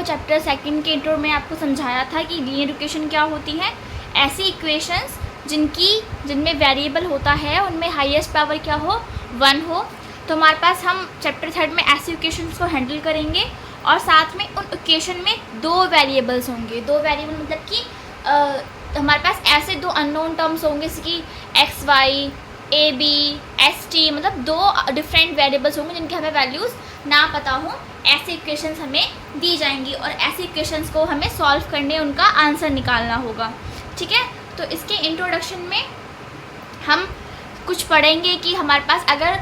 Chapter second के intro में आपको समझाया था कि लीनियर इक्वेशन क्या होती है। ऐसी इक्वेशंस जिनमें वेरिएबल होता है उनमें हाईएस्ट पावर क्या हो, 1 हो। तो हमारे पास हम चैप्टर थर्ड में ऐसी इक्वेशंस को हैंडल करेंगे और साथ में उन इक्वेशन में 2 वेरिएबल्स होंगे। 2 वेरिएबल मतलब कि हमारे पास ऐसे 2 अननोन टर्म्स होंगे जैसे कि x y, a b, s t, मतलब 2 डिफरेंट वेरिएबल्स होंगे जिनके हमें वैल्यूज़ ना पता हो। ऐसे इक्वेशंस हमें दी जाएंगी और ऐसे इक्वेशंस को हमें सॉल्व करने उनका आंसर निकालना होगा। ठीक है, तो इसके इंट्रोडक्शन में हम कुछ पढ़ेंगे कि हमारे पास अगर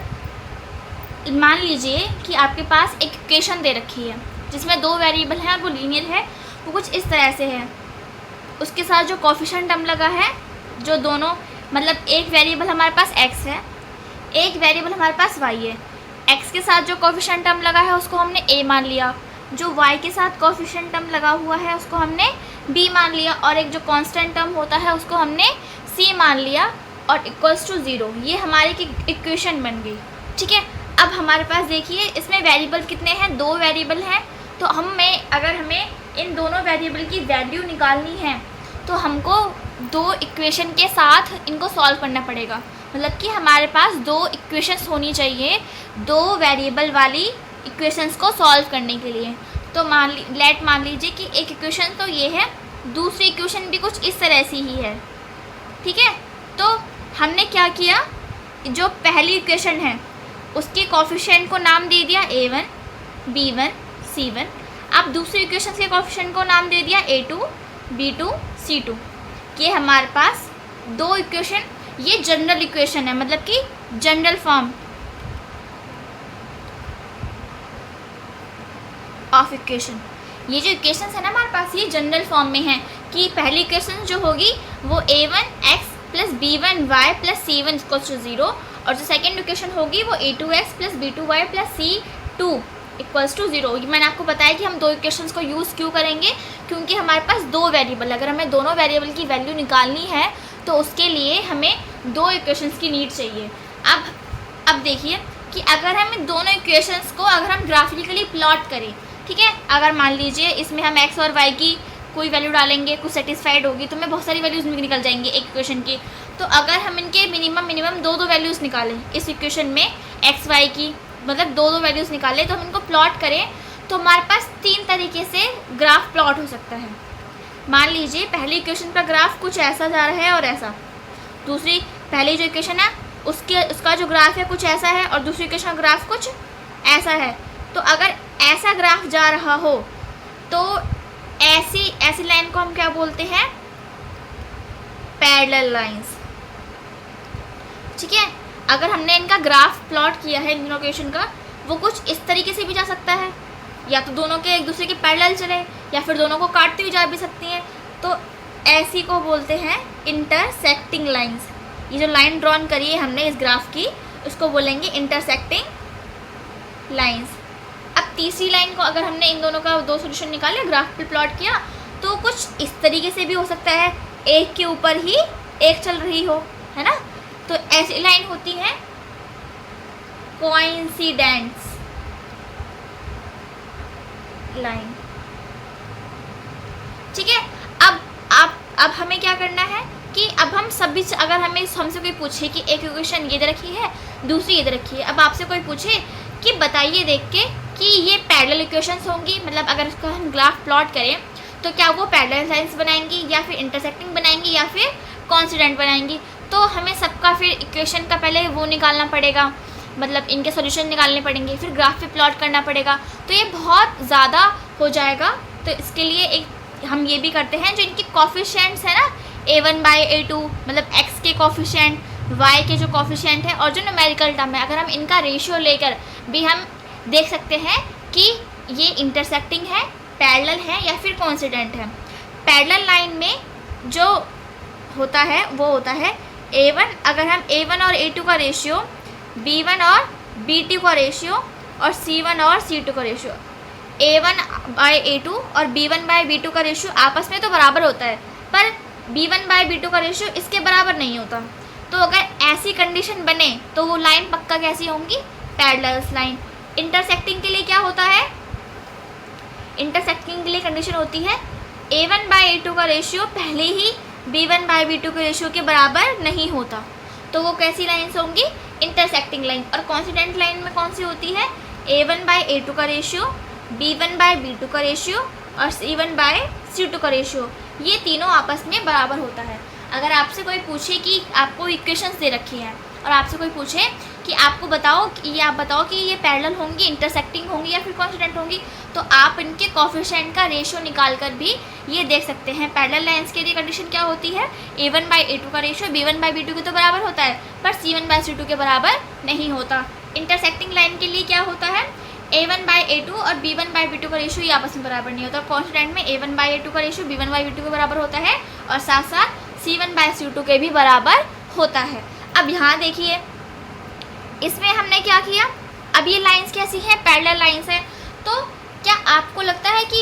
मान लीजिए कि आपके पास एक इक्वेशन दे रखी है जिसमें 2 वेरिएबल हैं और वो लीनियर है, वो कुछ इस तरह से है। उसके साथ जो कोफिशिएंट टर्म लगा है, जो दोनों मतलब एक वेरिएबल हमारे पास x है, एक वेरिएबल हमारे पास y है। x के साथ जो कोफिशिएंट टर्म लगा है उसको हमने a मान लिया, जो y के साथ कोफिशिएंट टर्म लगा हुआ है उसको हमने b मान लिया, और एक जो कांस्टेंट टर्म होता है उसको हमने c मान लिया और इक्वल्स टू 0। ये हमारी इक्वेशन बन गई। ठीक है, अब हमारे पास देखिए इसमें वेरिएबल कितने हैं, 2 वेरिएबल हैं। तो अगर हमें इन दोनों वेरिएबल की वैल्यू निकालनी है तो हमको 2 इक्वेशन के साथ इनको सॉल्व करना पड़ेगा। मतलब कि हमारे पास 2 इक्वेशंस होनी चाहिए 2 वेरिएबल वाली इक्वेशंस को सॉल्व करने के लिए। तो मान लीजिए कि एक इक्वेशन तो ये है, दूसरी इक्वेशन भी कुछ इस तरह से ही है। ठीक है, तो हमने क्या किया, जो पहली इक्वेशन है उसके कोफिशिएंट को नाम दे दिया a1, b1, c1। अब दूसरी इक्वेशन के कोफिशिएंट को नाम दे दिया a2, b2, c2। ये हमारे पास 2 इक्वेशन, ये जनरल इक्वेशन है, मतलब कि जनरल फॉर्म ऑफ इक्वेशन। ये जो इक्वेशंस है ना हमारे पास, ये जनरल फॉर्म में है कि पहली इक्वेशन जो होगी वो a1x plus b1y plus c1 equals to 0, और जो सेकेंड इक्वेशन होगी वो a2x plus b2y plus c2 equals to 0। मैंने आपको बताया कि हम 2 इक्वेशंस को यूज़ क्यों करेंगे, क्योंकि हमारे पास 2 वेरिएबल, अगर हमें दोनों वेरिएबल की वैल्यू निकालनी है तो उसके लिए हमें 2 इक्वेशंस की नीड चाहिए। अब देखिए कि अगर हम इन दोनों इक्वेशंस को अगर हम ग्राफिकली प्लॉट करें, ठीक है, अगर मान लीजिए इसमें हम x और y की कोई वैल्यू डालेंगे, कुछ सेटिस्फाइड होगी तो हमें बहुत सारी वैल्यूज़ निकल जाएंगी एक इक्वेशन की। तो अगर हम इनके मिनिमम 2 वैल्यूज़ निकालें इस इक्वेशन में एक्स वाई की, मतलब 2 वैल्यूज़ निकालें, तो हम इनको प्लॉट करें तो हमारे पास 3 तरीके से ग्राफ प्लॉट हो सकता है। मान लीजिए पहली इक्वेशन का ग्राफ कुछ ऐसा जा रहा है और ऐसा, दूसरी पहली जो इक्वेशन है उसका जो ग्राफ है कुछ ऐसा है और दूसरी इक्वेशन का ग्राफ कुछ ऐसा है। तो अगर ऐसा ग्राफ जा रहा हो तो ऐसी लाइन को हम क्या बोलते हैं, पैरेलल लाइंस। ठीक है, अगर हमने इनका ग्राफ प्लॉट किया है इन दोनों इक्वेशन का, वो कुछ इस तरीके से भी जा सकता है, या तो दोनों के एक दूसरे के पैरेलल चले, या फिर दोनों को काटते हुए जा भी सकती हैं। तो ऐसी को बोलते हैं इंटरसेक्टिंग लाइंस। ये जो लाइन ड्रॉन करी है हमने इस ग्राफ की, उसको बोलेंगे इंटरसेक्टिंग लाइंस। अब तीसरी लाइन को अगर हमने इन दोनों का 2 सोल्यूशन निकाले, ग्राफ पे प्लॉट किया, तो कुछ इस तरीके से भी हो सकता है, एक के ऊपर ही एक चल रही हो, है ना। तो ऐसी लाइन होती है कोइंसिडेंस लाइन। ठीक है, अब हमें क्या करना है कि अब हम सभी, अगर हमसे कोई पूछे कि एक इक्वेशन ये दे रखी है, दूसरी ये दे रखी है, अब आपसे कोई पूछे कि बताइए देख के कि ये पैरेलल इक्वेशंस होंगी, मतलब अगर इसका हम ग्राफ प्लॉट करें तो क्या वो पैरेलल लाइंस बनाएंगी या फिर इंटरसेक्टिंग बनाएंगी या फिर कॉन्सिडेंट बनाएंगी। तो हमें सबका फिर इक्वेशन का पहले वो निकालना पड़ेगा, मतलब इनके सॉल्यूशन निकालने पड़ेंगे, फिर ग्राफ पे प्लॉट करना पड़ेगा, तो ये बहुत ज़्यादा हो जाएगा। तो इसके लिए हम ये भी करते हैं, जो इनकी कोफिशिएंट्स है ना, a1 बाई a2, मतलब x के कोफिशिएंट, y के जो कोफिशिएंट है और जो न्यूमेरिकल टर्म है, अगर हम इनका रेशियो लेकर भी हम देख सकते हैं कि ये इंटरसेक्टिंग है, पैरेलल है या फिर कोइंसिडेंट है। पैरेलल लाइन में जो होता है वो होता है a1, अगर हम a1 और a2 का रेशियो, b1 और b2 का रेशियो और c1 और c2 का रेशियो, a1 बाई a2 और b1 बाई b2 का रेशियो आपस में तो बराबर होता है, पर b1 बाई b2 का रेशियो इसके बराबर नहीं होता। तो अगर ऐसी कंडीशन बने तो वो लाइन पक्का कैसी होंगी, पैरेलल लाइन। इंटरसेक्टिंग के लिए क्या होता है, इंटरसेक्टिंग के लिए कंडीशन होती है A1/A2 का रेशियो पहले ही B1/B2 के रेशियो के बराबर नहीं होता। तो वो कैसी लाइन्स होंगी? Intersecting line. और कॉन्सिडेंट लाइन में कौन सी होती है? A1/A2 का रेशियो, B1/B2 का रेशियो और C1/C2 का रेशियो, ये तीनों आपस में बराबर होता है। अगर आपसे कोई पूछे कि आपको इक्वेशंस दे रखी हैं और आपसे कोई पूछे कि आपको बताओ कि आप बताओ कि ये पैरेलल होंगी, इंटरसेक्टिंग होंगी या फिर कॉन्सिडेंट होंगी, तो आप इनके कोफिशिएंट का रेशियो निकाल कर भी ये देख सकते हैं। पैरेलल लाइंस के लिए कंडीशन क्या होती है? A1/A2 का रेशियो B1/B2 के तो बराबर होता है पर C1/C2 के बराबर नहीं होता। इंटरसेक्टिंग लाइन के लिए क्या होता है? A1/A2 और B1/B2 का रेशियो ये आपस में बराबर नहीं होता। कॉन्स्टेंट में A1/A2 का रेशियो B1/B2 के बराबर होता है और साथ साथ C1/C2 के भी बराबर होता है। अब यहाँ देखिए, इसमें हमने क्या किया? अब ये लाइंस कैसी हैं? पैरेलल लाइंस हैं। तो क्या आपको लगता है कि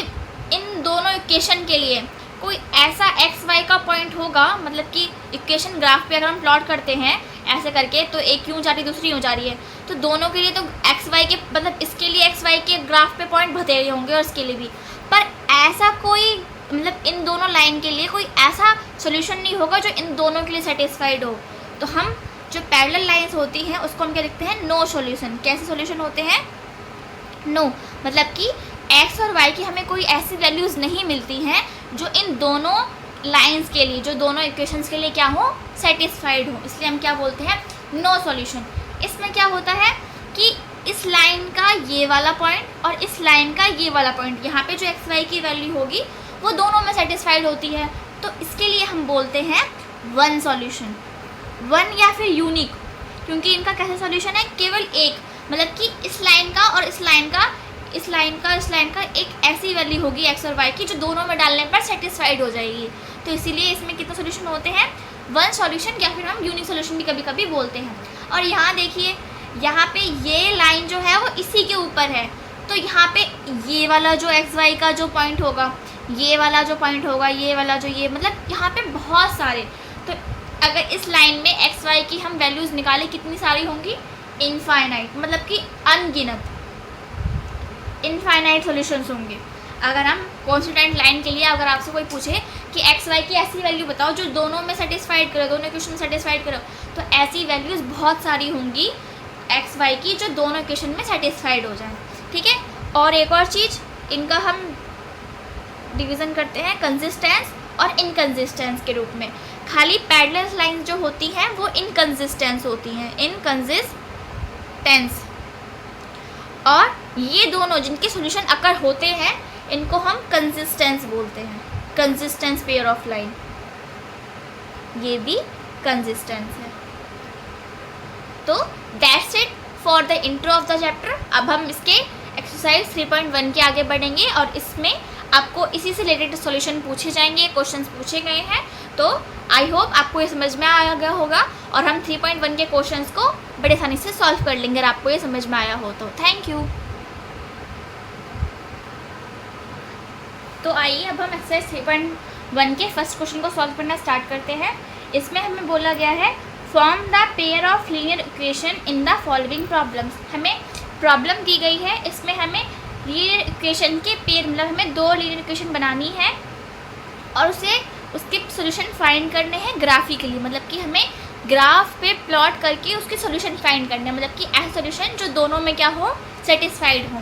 इन दोनों इक्वेशन के लिए कोई ऐसा एक्स वाई का पॉइंट होगा, मतलब कि इक्वेशन ग्राफ पे अगर हम प्लॉट करते हैं ऐसे करके, तो एक यूँ जा रही दूसरी यूँ जा रही है, तो दोनों के लिए तो एक्स वाई के, मतलब इसके लिए एक्स वाई के ग्राफ पे पॉइंट बतेरे होंगे और इसके लिए भी, पर ऐसा कोई, मतलब इन दोनों लाइन के लिए कोई ऐसा सोल्यूशन नहीं होगा जो इन दोनों के लिए सेटिस्फाइड हो। तो हम जो पैरेलल लाइंस होती हैं उसको हम क्या लिखते हैं? No solution. कैसे सॉल्यूशन होते हैं? नो, मतलब कि एक्स और वाई की हमें कोई ऐसी वैल्यूज़ नहीं मिलती हैं जो इन दोनों लाइंस के लिए, जो दोनों इक्वेशंस के लिए क्या हो? सेटिस्फाइड हो। इसलिए हम क्या बोलते हैं? No solution. इसमें क्या होता है कि इस लाइन का ये वाला पॉइंट और इस लाइन का ये वाला पॉइंट, यहाँ पे जो एक्स वाई की वैल्यू होगी वो दोनों में सेटिस्फाइड होती है, तो इसके लिए हम बोलते हैं वन सॉल्यूशन, वन या फिर यूनिक, क्योंकि इनका कैसा सॉल्यूशन है? केवल एक, मतलब कि इस लाइन का और इस लाइन का, इस लाइन का एक ऐसी वैल्यू होगी एक्स और वाई की जो दोनों में डालने पर सेटिस्फाइड हो जाएगी। तो इसीलिए इसमें कितने सॉल्यूशन होते हैं? वन सॉल्यूशन, या फिर हम यूनिक सॉल्यूशन भी कभी कभी बोलते हैं। और यहाँ देखिए, यहाँ पे ये लाइन जो है वो इसी के ऊपर है, तो यहाँ पे ये वाला जो एक्स वाई का जो पॉइंट होगा, ये वाला जो पॉइंट होगा, ये वाला जो, ये मतलब यहाँ पे बहुत सारे, तो अगर इस लाइन में एक्स वाई की हम वैल्यूज़ निकालें कितनी सारी होंगी? इनफाइनाइट, मतलब कि अनगिनत, इनफाइनाइट सॉल्यूशंस होंगे। अगर हम कॉन्स्टेंट लाइन के लिए अगर आपसे कोई पूछे कि एक्स वाई की ऐसी वैल्यू बताओ जो दोनों में सेटिस्फाइड करो, दोनों इक्वेशन सेटिस्फाइड करो, तो ऐसी वैल्यूज़ बहुत सारी होंगी एक्स वाई की जो दोनों इक्वेशन में सेटिस्फाइड हो जाए। ठीक है। और एक और चीज़, इनका हम डिवीज़न करते हैं कंसिस्टेंस और इनकंसिस्टेंस के रूप में। खाली पैरेलल लाइंस जो होती हैं वो इनकंसिस्टेंस होती हैं, इनकंसिस्टेंस, और ये दोनों जिनके सॉल्यूशन अकर होते हैं इनको हम कंसिस्टेंस बोलते हैं, कंसिस्टेंस पेयर ऑफ लाइन, ये भी कंसिस्टेंस है। तो that's it for the intro of the chapter. अब हम इसके एक्सरसाइज 3.1 के आगे बढ़ेंगे और इसमें आपको इसी से रिलेटेड सॉल्यूशन पूछे जाएंगे, क्वेश्चंस पूछे गए हैं। तो आई होप आपको ये समझ में आ गया होगा और हम 3.1 के क्वेश्चंस को बड़े आसानी से सॉल्व कर लेंगे अगर आपको ये समझ में आया हो तो। Thank you. तो आइए अब हम एक्सरसाइज 3.1 के फर्स्ट क्वेश्चन को सॉल्व करना स्टार्ट करते हैं। इसमें हमें बोला गया है form the pair of linear equation in the following problems. हमें प्रॉब्लम दी गई है, इसमें हमें लीनियर इक्वेशन के पेयर, मतलब हमें दो लीनियर इक्वेशन बनानी है और उसके सॉल्यूशन फाइंड करने हैं ग्राफिकली, मतलब कि हमें ग्राफ पे प्लॉट करके उसके सॉल्यूशन फाइंड करने हैं, मतलब कि ऐसा सॉल्यूशन जो दोनों में क्या हो? सेटिस्फाइड हो।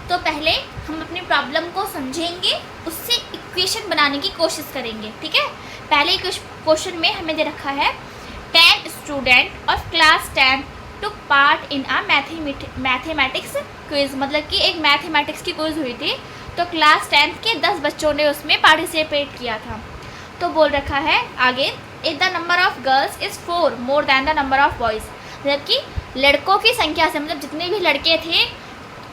तो पहले हम अपनी प्रॉब्लम को समझेंगे, उससे इक्वेशन बनाने की कोशिश करेंगे। ठीक है। पहले क्वेश्चन में हमें दे रखा है 10 student of class 10 took part in a mathematics quiz, मतलब कि एक मैथमेटिक्स की क्विज हुई थी, तो क्लास 10 के 10 बच्चों ने उसमें पार्टिसिपेट किया था। तो बोल रखा है आगे, if the number of girls is 4 more than the number of boys, मतलब कि लड़कों की संख्या से, मतलब जितने भी लड़के थे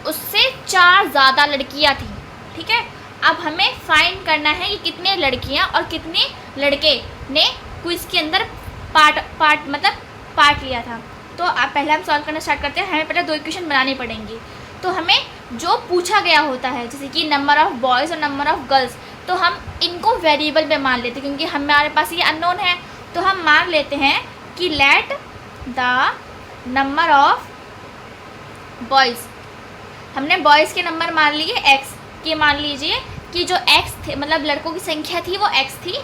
उससे 4 ज़्यादा लड़कियां थी। ठीक है। अब हमें फाइंड करना है कि कितने लड़कियां और कितने लड़के ने क्विज के अंदर पार्ट लिया था। तो आप पहले हम सॉल्व करना स्टार्ट करते हैं। हमें पहले दो इक्वेशन बनानी पड़ेंगी। तो हमें जो पूछा गया होता है, जैसे कि नंबर ऑफ़ बॉयज़ और नंबर ऑफ़ गर्ल्स, तो हम इनको वेरिएबल में मान लेते हैं क्योंकि हमारे पास ये अननोन है। तो हम मान लेते हैं कि let the number of boys, हमने बॉयज़ के नंबर मान लिए x, कि मान लीजिए कि जो x थे, मतलब लड़कों की संख्या थी वो x थी,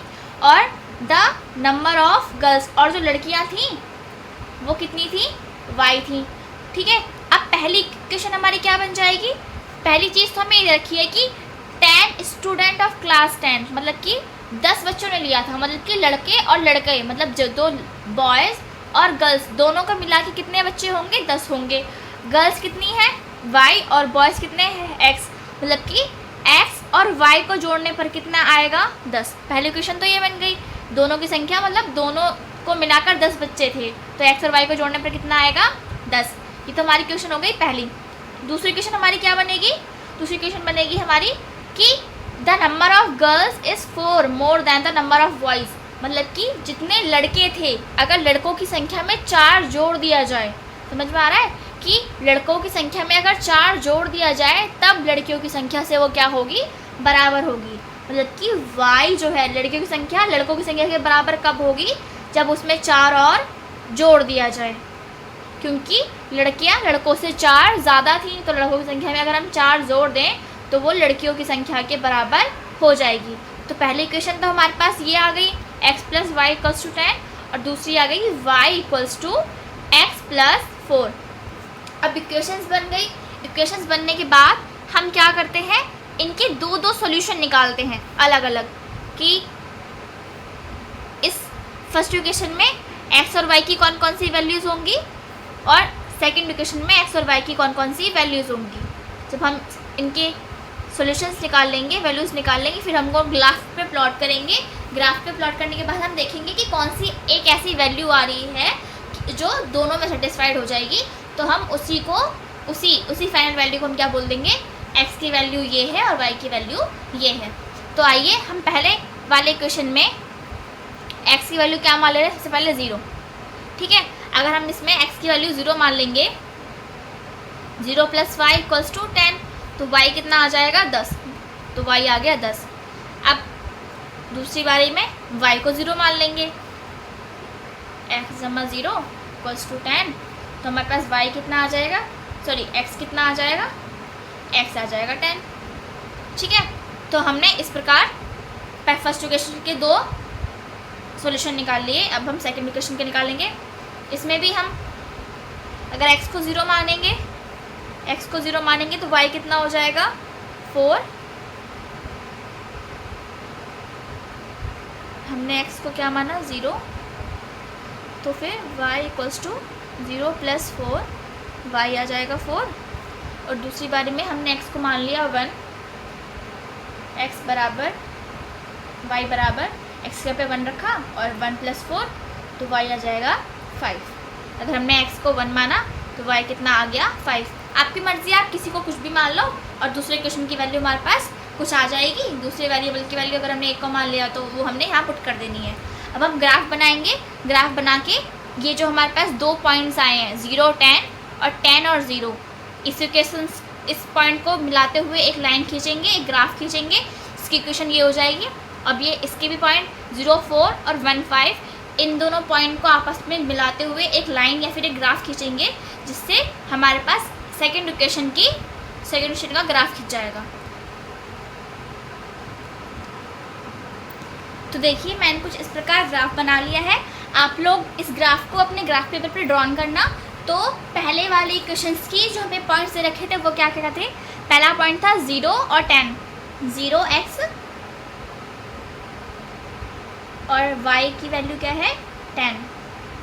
और द नंबर ऑफ गर्ल्स, और जो लड़कियां थी वो कितनी थी, y थी। ठीक है, अब पहली इक्वेशन हमारी क्या बन जाएगी, पहली चीज़ तो हमें ये रखी है कि 10 स्टूडेंट ऑफ क्लास 10, मतलब कि 10 बच्चों ने लिया था, मतलब कि लड़के और लड़के, मतलब जो दो बॉयज़ और गर्ल्स दोनों का मिला के कितने बच्चे होंगे, 10 होंगे। गर्ल्स कितनी है, y, और बॉयज़ कितने हैं, x, मतलब कि x और y को जोड़ने पर कितना आएगा, 10। पहली इक्वेशन तो ये बन गई, दोनों की संख्या मतलब दोनों को मिलाकर 10 बच्चे थे, तो x और y को जोड़ने पर कितना आएगा, 10। ये तो हमारी इक्वेशन हो गई पहली। दूसरी इक्वेशन हमारी क्या बनेगी, दूसरी इक्वेशन बनेगी हमारी कि the number of girls is 4 more than the number of boys, मतलब कि जितने लड़के थे अगर लड़कों की संख्या में 4 जोड़ दिया जाए, समझ में आ रहा है कि लड़कों की संख्या में अगर 4 जोड़ दिया जाए तब लड़कियों की संख्या से वो क्या होगी, बराबर होगी। मतलब कि y जो है लड़कियों की संख्या लड़कों की संख्या के बराबर कब होगी, जब उसमें 4 और जोड़ दिया जाए, क्योंकि लड़कियां लड़कों से 4 ज़्यादा थी, तो लड़कों की संख्या में अगर हम 4 जोड़ दें तो वो लड़कियों की संख्या के बराबर हो जाएगी। तो पहली इक्वेशन तो हमारे पास ये आ गई x plus y equals to 10, और दूसरी आ गई y equals to x plus 4। अब इक्वेशंस बन गई। इक्वेशंस बनने के बाद हम क्या करते हैं, इनके दो दो सॉल्यूशन निकालते हैं अलग अलग, कि इस फर्स्ट इक्वेशन में x और y की कौन कौन सी वैल्यूज़ होंगी और सेकंड इक्वेशन में x और y की कौन कौन सी वैल्यूज़ होंगी। जब हम इनके सॉल्यूशंस निकाल लेंगे, वैल्यूज़ निकाल लेंगे, फिर हमको ग्राफ पे प्लॉट करेंगे। ग्राफ पे प्लॉट करने के बाद हम देखेंगे कि कौन सी एक ऐसी वैल्यू आ रही है जो दोनों में सेटिस्फाइड हो जाएगी, तो हम उसी फाइनल वैल्यू को हम क्या बोल देंगे, x की वैल्यू ये है और y की वैल्यू ये है। तो आइए हम पहले वाले इक्वेशन में x की वैल्यू क्या मान ले रहे हैं, सबसे पहले 0। ठीक है, अगर हम इसमें x की वैल्यू 0 मान लेंगे, 0 प्लस वाई इक्वल्स टू 10, तो y कितना आ जाएगा, 10, तो y आ गया 10। अब दूसरी बारी में y को 0 मान लेंगे, x जमा 0 इक्वल्स टू 10, तो हमारे पास y कितना आ जाएगा, सॉरी x कितना आ जाएगा, x आ जाएगा 10। ठीक है, तो हमने इस प्रकार फर्स्ट इक्वेशन के दो सॉल्यूशन निकाल लिए। अब हम सेकंड इक्वेशन के निकालेंगे। इसमें भी हम अगर x को 0 मानेंगे तो y कितना हो जाएगा, 4। हमने x को क्या माना, 0, तो फिर y equals to 0 plus 4, y आ जाएगा 4। और दूसरी बारी में हमने x को मान लिया 1, x बराबर y बराबर x के पे 1 रखा और 1 प्लस 4, तो y आ जाएगा 5। अगर हमने x को 1 माना तो y कितना आ गया, 5। आपकी मर्ज़ी, आप किसी को कुछ भी मान लो और दूसरे क्वेश्चन की वैल्यू हमारे पास कुछ आ जाएगी। दूसरे वेरिएबल की वैल्यू अगर हमने 1 को मान लिया तो वो हमने यहाँ पुट कर देनी है। अब हम ग्राफ बनाएंगे। ग्राफ बना के ये जो हमारे पास दो पॉइंट्स आए हैं 0, 10 और 10 और 0, इस पॉइंट को मिलाते हुए एक लाइन खींचेंगे, एक ग्राफ खींचेंगे, इसकी इक्वेशन ये हो जाएगी। अब ये इसके भी पॉइंट 0, 4 और 1, 5, इन दोनों पॉइंट को आपस में मिलाते हुए एक लाइन या फिर एक ग्राफ खींचेंगे, जिससे हमारे पास सेकंड इक्वेशन का ग्राफ खींच जाएगा। तो देखिए मैंने कुछ इस प्रकार ग्राफ बना लिया है। आप लोग इस ग्राफ को अपने ग्राफ पेपर पे ड्रॉन करना। तो पहले वाले इक्वेशंस की जो हमें पॉइंट्स दे रखे थे वो क्या क्या थे। पहला पॉइंट था 0 और 10, 0x और y की वैल्यू क्या है, 10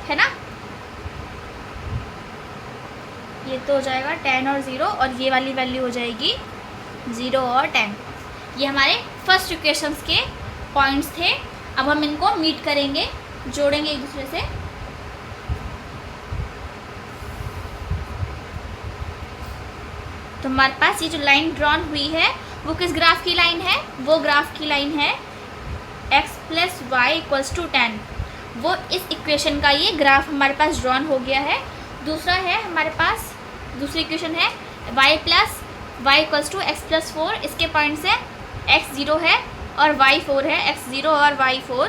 है ना। ये तो हो जाएगा 10 और 0, और ये वाली वैल्यू हो जाएगी 0 और 10। ये हमारे फर्स्ट इक्वेशंस के पॉइंट्स थे। अब हम इनको मीट करेंगे, जोड़ेंगे एक दूसरे से। तो हमारे पास ये जो लाइन ड्रॉन हुई है वो किस ग्राफ की लाइन है, वो ग्राफ की लाइन है x plus y equals to 10। वो इस इक्वेशन का ये ग्राफ हमारे पास ड्रॉन हो गया है। दूसरा है हमारे पास, दूसरी इक्वेशन है y plus y equals to x plus 4। इसके पॉइंट्स है x 0 है और y 4 है, x 0 और y 4।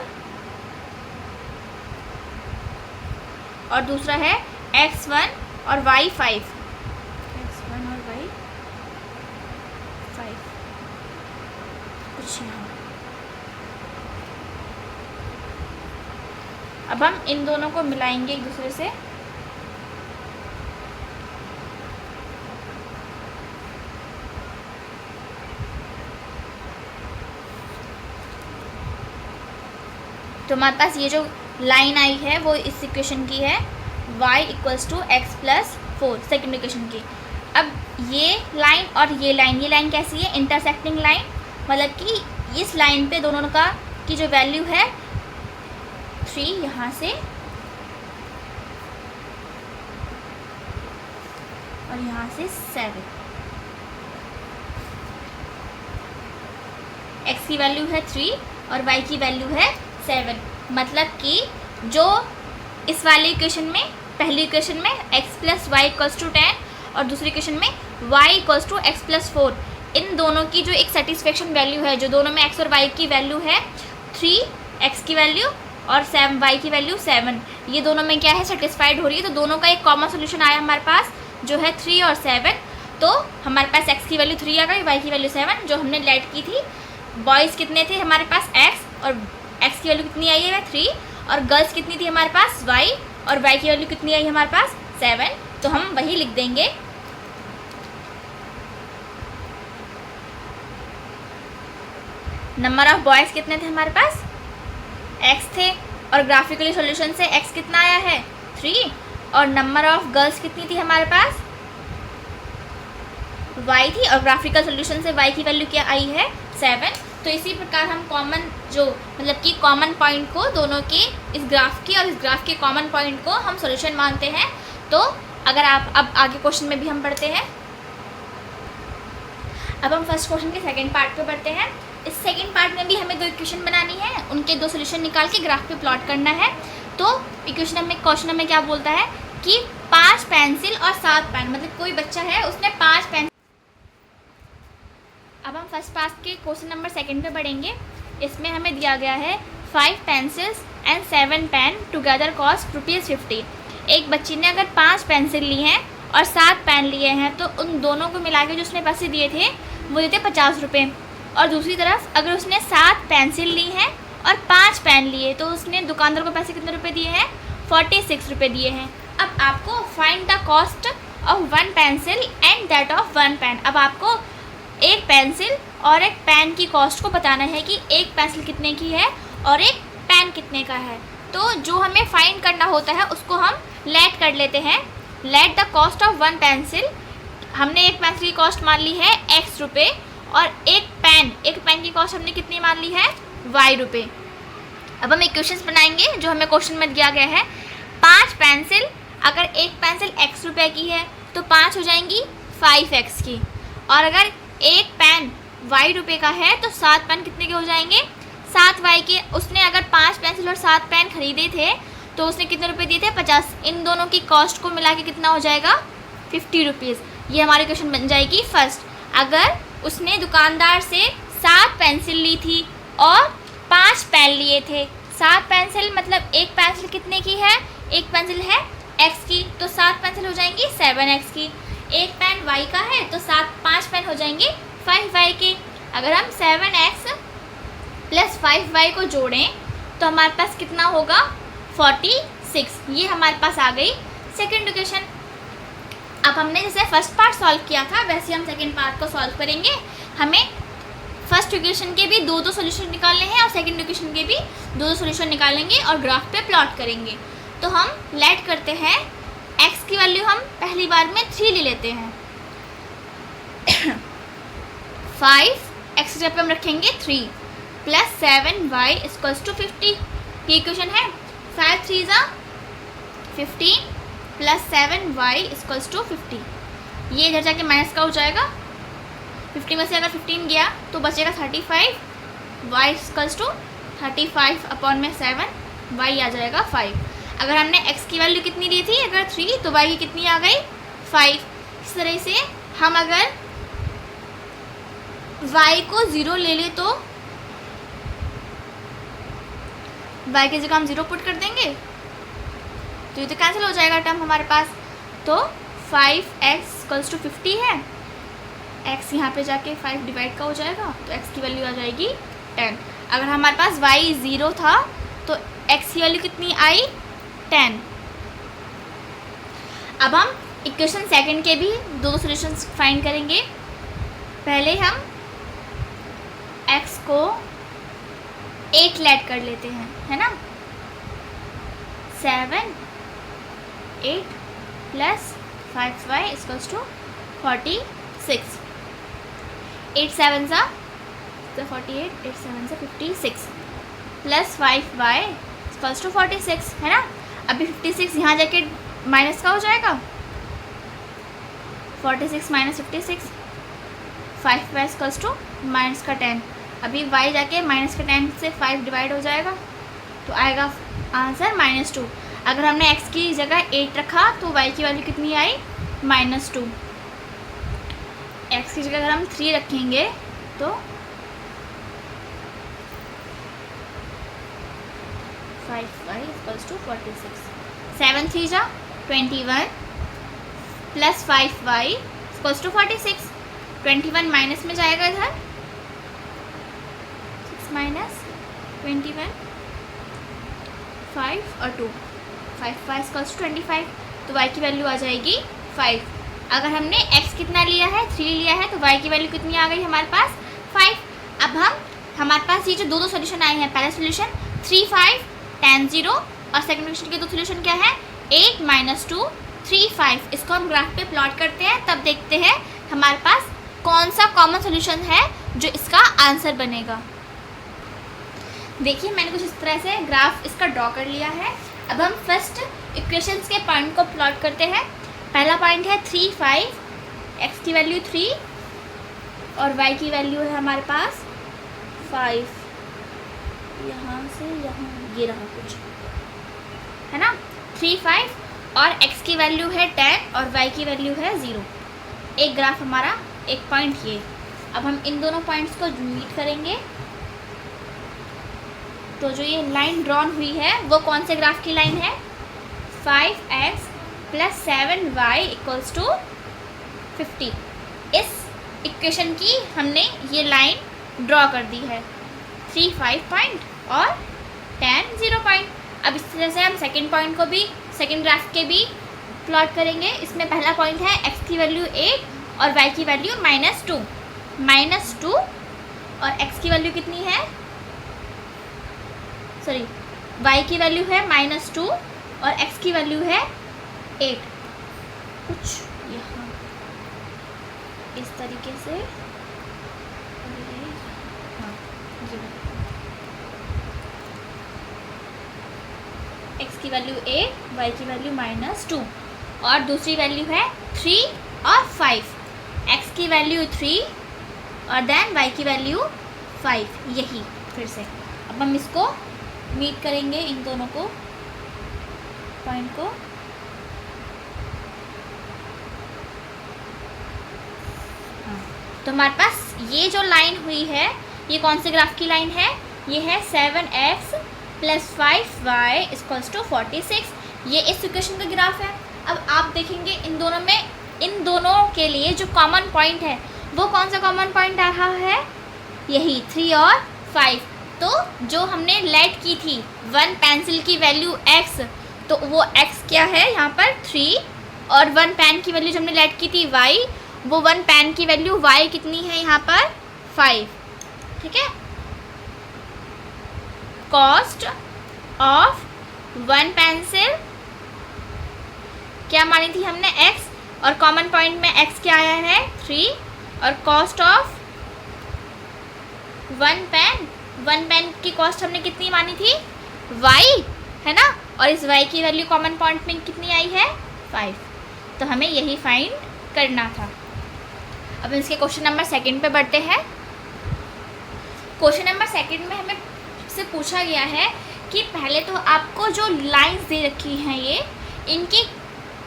और दूसरा है x 1 और y 5, x 1 और y 5। कुछ यहाँ। अब हम इन दोनों को मिलाएंगे एक दूसरे से। तो हमारे पास ये जो लाइन आई है वो इस इक्वेशन की है, y equals to x plus 4, second equation की। अब ये लाइन और ये लाइन कैसी है? इंटरसेक्टिंग लाइन, मतलब कि इस लाइन पे दोनों का की जो वैल्यू है 3 यहाँ से और यहाँ से 7, x की वैल्यू है 3 और y की वैल्यू है 7। मतलब कि जो इस वाले इक्वेशन में, पहली इक्वेशन में x plus y equals to 10 और दूसरी इक्वेशन में y equals to x plus 4, इन दोनों की जो एक सेटिस्फेक्शन वैल्यू है, जो दोनों में x और y की वैल्यू है 3, x की वैल्यू और 7, y की वैल्यू 7, ये दोनों में क्या है? सेटिस्फाइड हो रही है। तो दोनों का एक कॉमन सोल्यूशन आया हमारे पास जो है 3 और 7। तो हमारे पास x की वैल्यू 3 आ गई, y की वैल्यू 7 जो हमने लेट की थी। बॉयज़ कितने थे हमारे पास? x, और x की वैल्यू कितनी आई है? 3, और गर्ल्स कितनी थी हमारे पास? y, और y की वैल्यू कितनी आई हमारे पास? 7। तो हम वही लिख देंगे। नंबर ऑफ बॉयज़ कितने थे हमारे पास? x थे, और ग्राफिकली सॉल्यूशन से x कितना आया है? 3, और नंबर ऑफ गर्ल्स कितनी थी हमारे पास? y थी, और ग्राफिकल सॉल्यूशन से y की वैल्यू क्या आई है? 7। तो इसी प्रकार हम कॉमन जो मतलब कि कॉमन पॉइंट को दोनों के, इस ग्राफ के और इस ग्राफ के कॉमन पॉइंट को हम सॉल्यूशन मानते हैं। तो अगर आप अब आगे क्वेश्चन में भी हम पढ़ते हैं। अब हम फर्स्ट क्वेश्चन के सेकंड पार्ट पे बढ़ते हैं। इस सेकंड पार्ट में भी हमें 2 इक्वेशन बनानी है, उनके 2 सॉल्यूशन निकाल के ग्राफ पे प्लॉट करना है। तो क्वेश्चन में क्या बोलता है कि 5 पेंसिल और 7 पेन, मतलब कोई बच्चा है उसने 5 पेन। अब हम फर्स्ट पार्ट के क्वेश्चन नंबर 2 पे बढ़ेंगे। इसमें हमें दिया गया है 5 pencils and 7 pen together cost ₹50। एक बच्ची ने अगर 5 पेंसिल ली हैं और 7 पेन लिए हैं तो उन दोनों को मिला के जो उसने पैसे दिए थे वो देते 50 रुपये। और दूसरी तरफ अगर उसने 7 पेंसिल ली हैं और 5 पेन लिए तो उसने दुकानदार को पैसे कितने रुपए दिए हैं? 46 रुपये दिए हैं। अब आपको find the cost of 1 pencil and that of 1 pen. अब आपको एक पेंसिल और एक पेन की कॉस्ट को बताना है कि एक पेंसिल कितने की है और एक पेन कितने का है। तो जो हमें फाइंड करना होता है उसको हम लेट कर लेते हैं। Let the cost of 1 pencil, हमने एक पेंसिल की कॉस्ट मान ली है x रुपये, और एक पेन की कॉस्ट हमने कितनी मान ली है? y रुपये। अब हम इक्वेशंस बनाएंगे जो हमें क्वेश्चन में दिया गया है। 5 पेंसिल, अगर एक पेंसिल x रुपये की है तो 5 हो जाएंगी 5x की, और अगर एक पेन y रुपये का है तो 7 पेन कितने के हो जाएंगे? 7y के। उसने अगर 5 पेंसिल और 7 पेन खरीदे थे तो उसने कितने रुपए दिए थे? 50। इन दोनों की कॉस्ट को मिला के कितना हो जाएगा? 50 रुपीज़। ये हमारी क्वेश्चन बन जाएगी फर्स्ट। अगर उसने दुकानदार से 7 पेंसिल ली थी और 5 पेन लिए थे, 7 पेंसिल मतलब एक पेंसिल कितने की है? एक पेंसिल है x की, तो 7 पेंसिल हो जाएंगी 7x की। एक पेन y का है तो 5 पेन हो जाएंगे 5y के। अगर हम 7x प्लस 5y को जोड़ें तो हमारे पास कितना होगा? 46। ये हमारे पास आ गई सेकंड इक्वेशन। अब हमने जैसे फर्स्ट पार्ट सॉल्व किया था वैसे हम सेकंड पार्ट को सॉल्व करेंगे। हमें फर्स्ट इक्वेशन के भी 2 सॉल्यूशन निकालने हैं और सेकंड इक्वेशन के भी 2 सॉल्यूशन निकालेंगे और ग्राफ पे प्लॉट करेंगे। तो हम लेट करते हैं। x की वैल्यू हम पहली बार में 3 ले लेते हैं। 5 x की जगह पे हम रखेंगे 3 प्लस 7y इक्वल्स टू 50। ये इक्वेशन है। 5 3 ज़ा 15 प्लस 7y इक्वल्स टू 50। ये इधर जाके माइनस का हो जाएगा। 50 में से अगर 15 गया तो बचेगा 35, y इक्वल्स टू 35 अपॉन में 7, y आ जाएगा 5। अगर हमने x की वैल्यू कितनी ली थी? अगर 3 तो y की कितनी आ गई? 5। इस तरह से हम अगर y को 0 ले ले तो y की जगह हम 0 पुट कर देंगे तो ये तो कैंसिल हो जाएगा टर्म हमारे पास। तो 5x इक्वल्स टू 50 है x यहाँ पे जाके 5 डिवाइड का हो जाएगा तो x की वैल्यू आ जाएगी 10। अगर हमारे पास y 0 था तो x की वैल्यू कितनी आई 10। अब हम इक्वेशन सेकंड के भी दो सॉल्यूशंस फाइंड करेंगे। पहले हम x को 8 लेट कर लेते हैं, है ना। 7 8 प्लस 5y इक्वल्स टू 46। 8 7 सा 48, 8 7 सा 56 प्लस 5y इक्वल्स टू 46, है ना। अभी 56 यहाँ जाके माइनस का हो जाएगा, 46 minus 56, 5y equals to minus का 10। अभी y जाके माइनस का 10 से 5 डिवाइड हो जाएगा तो आएगा आंसर -2। अगर हमने x की जगह 8 रखा तो y की वैल्यू कितनी आई -2। x की जगह अगर हम 3 रखेंगे तो 5y इक्वल्स टू 46। 7 3 जा 21 plus 5y equals to 46। 21 minus में जाएगा इधर, 6 माइनस 21, 5 और 2, 5y इक्वल्स टू 25 तो y की वैल्यू आ जाएगी 5। अगर हमने x कितना लिया है 3 लिया है तो y की वैल्यू कितनी आ गई हमारे पास 5। अब हमारे पास ये जो दो सोल्यूशन आए हैं, पहला सोल्यूशन 3 5 10 0 और सेकंड क्वेश्चन के दो सोल्यूशन क्या है 8 -2 3 5। इसको हम ग्राफ पे प्लॉट करते हैं, तब देखते हैं हमारे पास कौन सा कॉमन सोल्यूशन है जो इसका आंसर बनेगा। देखिए मैंने कुछ इस तरह से ग्राफ इसका ड्रॉ कर लिया है। अब हम फर्स्ट इक्वेशंस के पॉइंट को प्लॉट करते हैं। पहला पॉइंट है 3 5, x की वैल्यू 3 और y की वैल्यू है हमारे पास 5। यहाँ से यहाँ ये रहा कुछ, है ना। 3 5 और x की वैल्यू है 10 और y की वैल्यू है 0। एक ग्राफ हमारा, एक पॉइंट ये। अब हम इन दोनों पॉइंट्स को मीट करेंगे तो जो ये लाइन ड्रॉन हुई है वो कौन से ग्राफ की लाइन है 5x plus 7y equals to 50। इस इक्वेशन की हमने ये लाइन ड्रॉ कर दी है, 3 5 पॉइंट और 10 0 पॉइंट। अब इस तरह से हम सेकंड पॉइंट को भी, सेकंड ग्राफ के भी प्लॉट करेंगे। इसमें पहला पॉइंट है x की वैल्यू 8 और y की वैल्यू -2 और x की वैल्यू कितनी है, सॉरी y की वैल्यू है -2 और x की वैल्यू है 8। कुछ यहाँ इस तरीके से, हाँ x की वैल्यू 8, y की वैल्यू -2 और दूसरी वैल्यू है 3 और 5। x की वैल्यू 3 और देन y की वैल्यू 5। यही फिर से अब हम इसको मीट करेंगे, इन दोनों को पॉइंट को। हाँ, तो हमारे पास ये जो लाइन हुई है ये कौन से ग्राफ की लाइन है, ये है 7x plus 5y equals to 46। ये इस इक्वेशन का ग्राफ है। अब आप देखेंगे इन दोनों में, इन दोनों के लिए जो कॉमन पॉइंट है वो कौन सा कॉमन पॉइंट आ रहा है, यही 3 और 5। तो जो हमने लेट की थी 1 पेंसिल की वैल्यू x, तो वो x क्या है यहाँ पर 3 और 1 पेन की वैल्यू जो हमने लेट की थी y, वो 1 पेन की वैल्यू y कितनी है यहाँ पर 5। ठीक है। कॉस्ट ऑफ 1 पेंसिल क्या मानी थी हमने x और कॉमन पॉइंट में x क्या आया है 3 और कॉस्ट ऑफ 1 पेन की कॉस्ट हमने कितनी मानी थी y, है ना। और इस y की वैल्यू कॉमन पॉइंट में कितनी आई है 5। तो हमें यही फाइंड करना था। अब इसके क्वेश्चन नंबर सेकंड पे बढ़ते हैं। क्वेश्चन नंबर सेकंड में हमें से पूछा गया है कि पहले तो आपको जो लाइंस दे रखी हैं ये, इनकी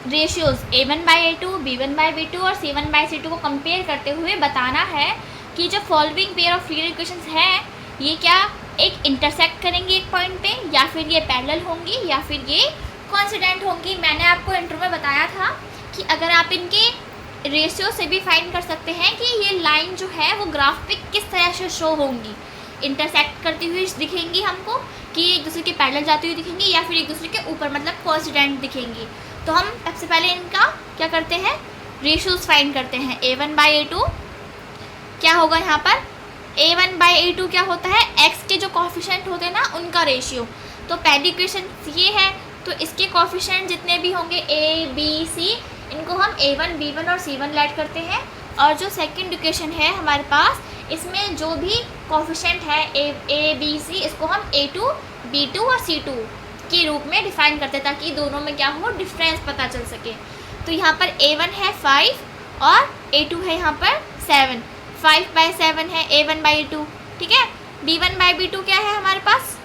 रेशियोज़ a1/a2, b1/b2 और c1/c2 को कंपेयर करते हुए बताना है कि जो following pair of linear equations हैं ये क्या एक इंटरसेक्ट करेंगी एक पॉइंट पे, या फिर ये पैरेलल होंगी, या फिर ये कोइंसिडेंट होंगी। मैंने आपको इंट्रो में बताया था कि अगर आप इनके रेशियो से भी फाइंड कर सकते हैं कि ये लाइन जो है वो ग्राफ पे किस तरह से शो होंगी, इंटरसेक्ट करती हुई दिखेंगी हमको, कि एक दूसरे के पैरेलल जाती हुई दिखेंगी, या फिर एक दूसरे के ऊपर मतलब कोइंसिडेंट दिखेंगी। तो हम सबसे पहले इनका क्या करते हैं, रेशियोज फाइंड करते हैं। a1/a2 क्या होगा यहाँ पर, a1/a2 क्या होता है, x के जो कोफिशिएंट होते हैं ना उनका रेशियो। तो पहली इक्वेशन ये है, तो इसके कोफिशिएंट जितने भी होंगे a b c, इनको हम a1 b1 और c1 ऐड करते हैं। और जो सेकंड इक्वेशन है हमारे पास, इसमें जो भी कोफिशिएंट है a b c, इसको हम a2 b2 और c2 के रूप में डिफाइन करते हैं, ताकि दोनों में क्या हो, डिफरेंस पता चल सके। तो यहाँ पर a1 है 5 और a2 है यहाँ पर 7, 5/7 है a1/a2, ठीक है। b1/b2 क्या है हमारे पास,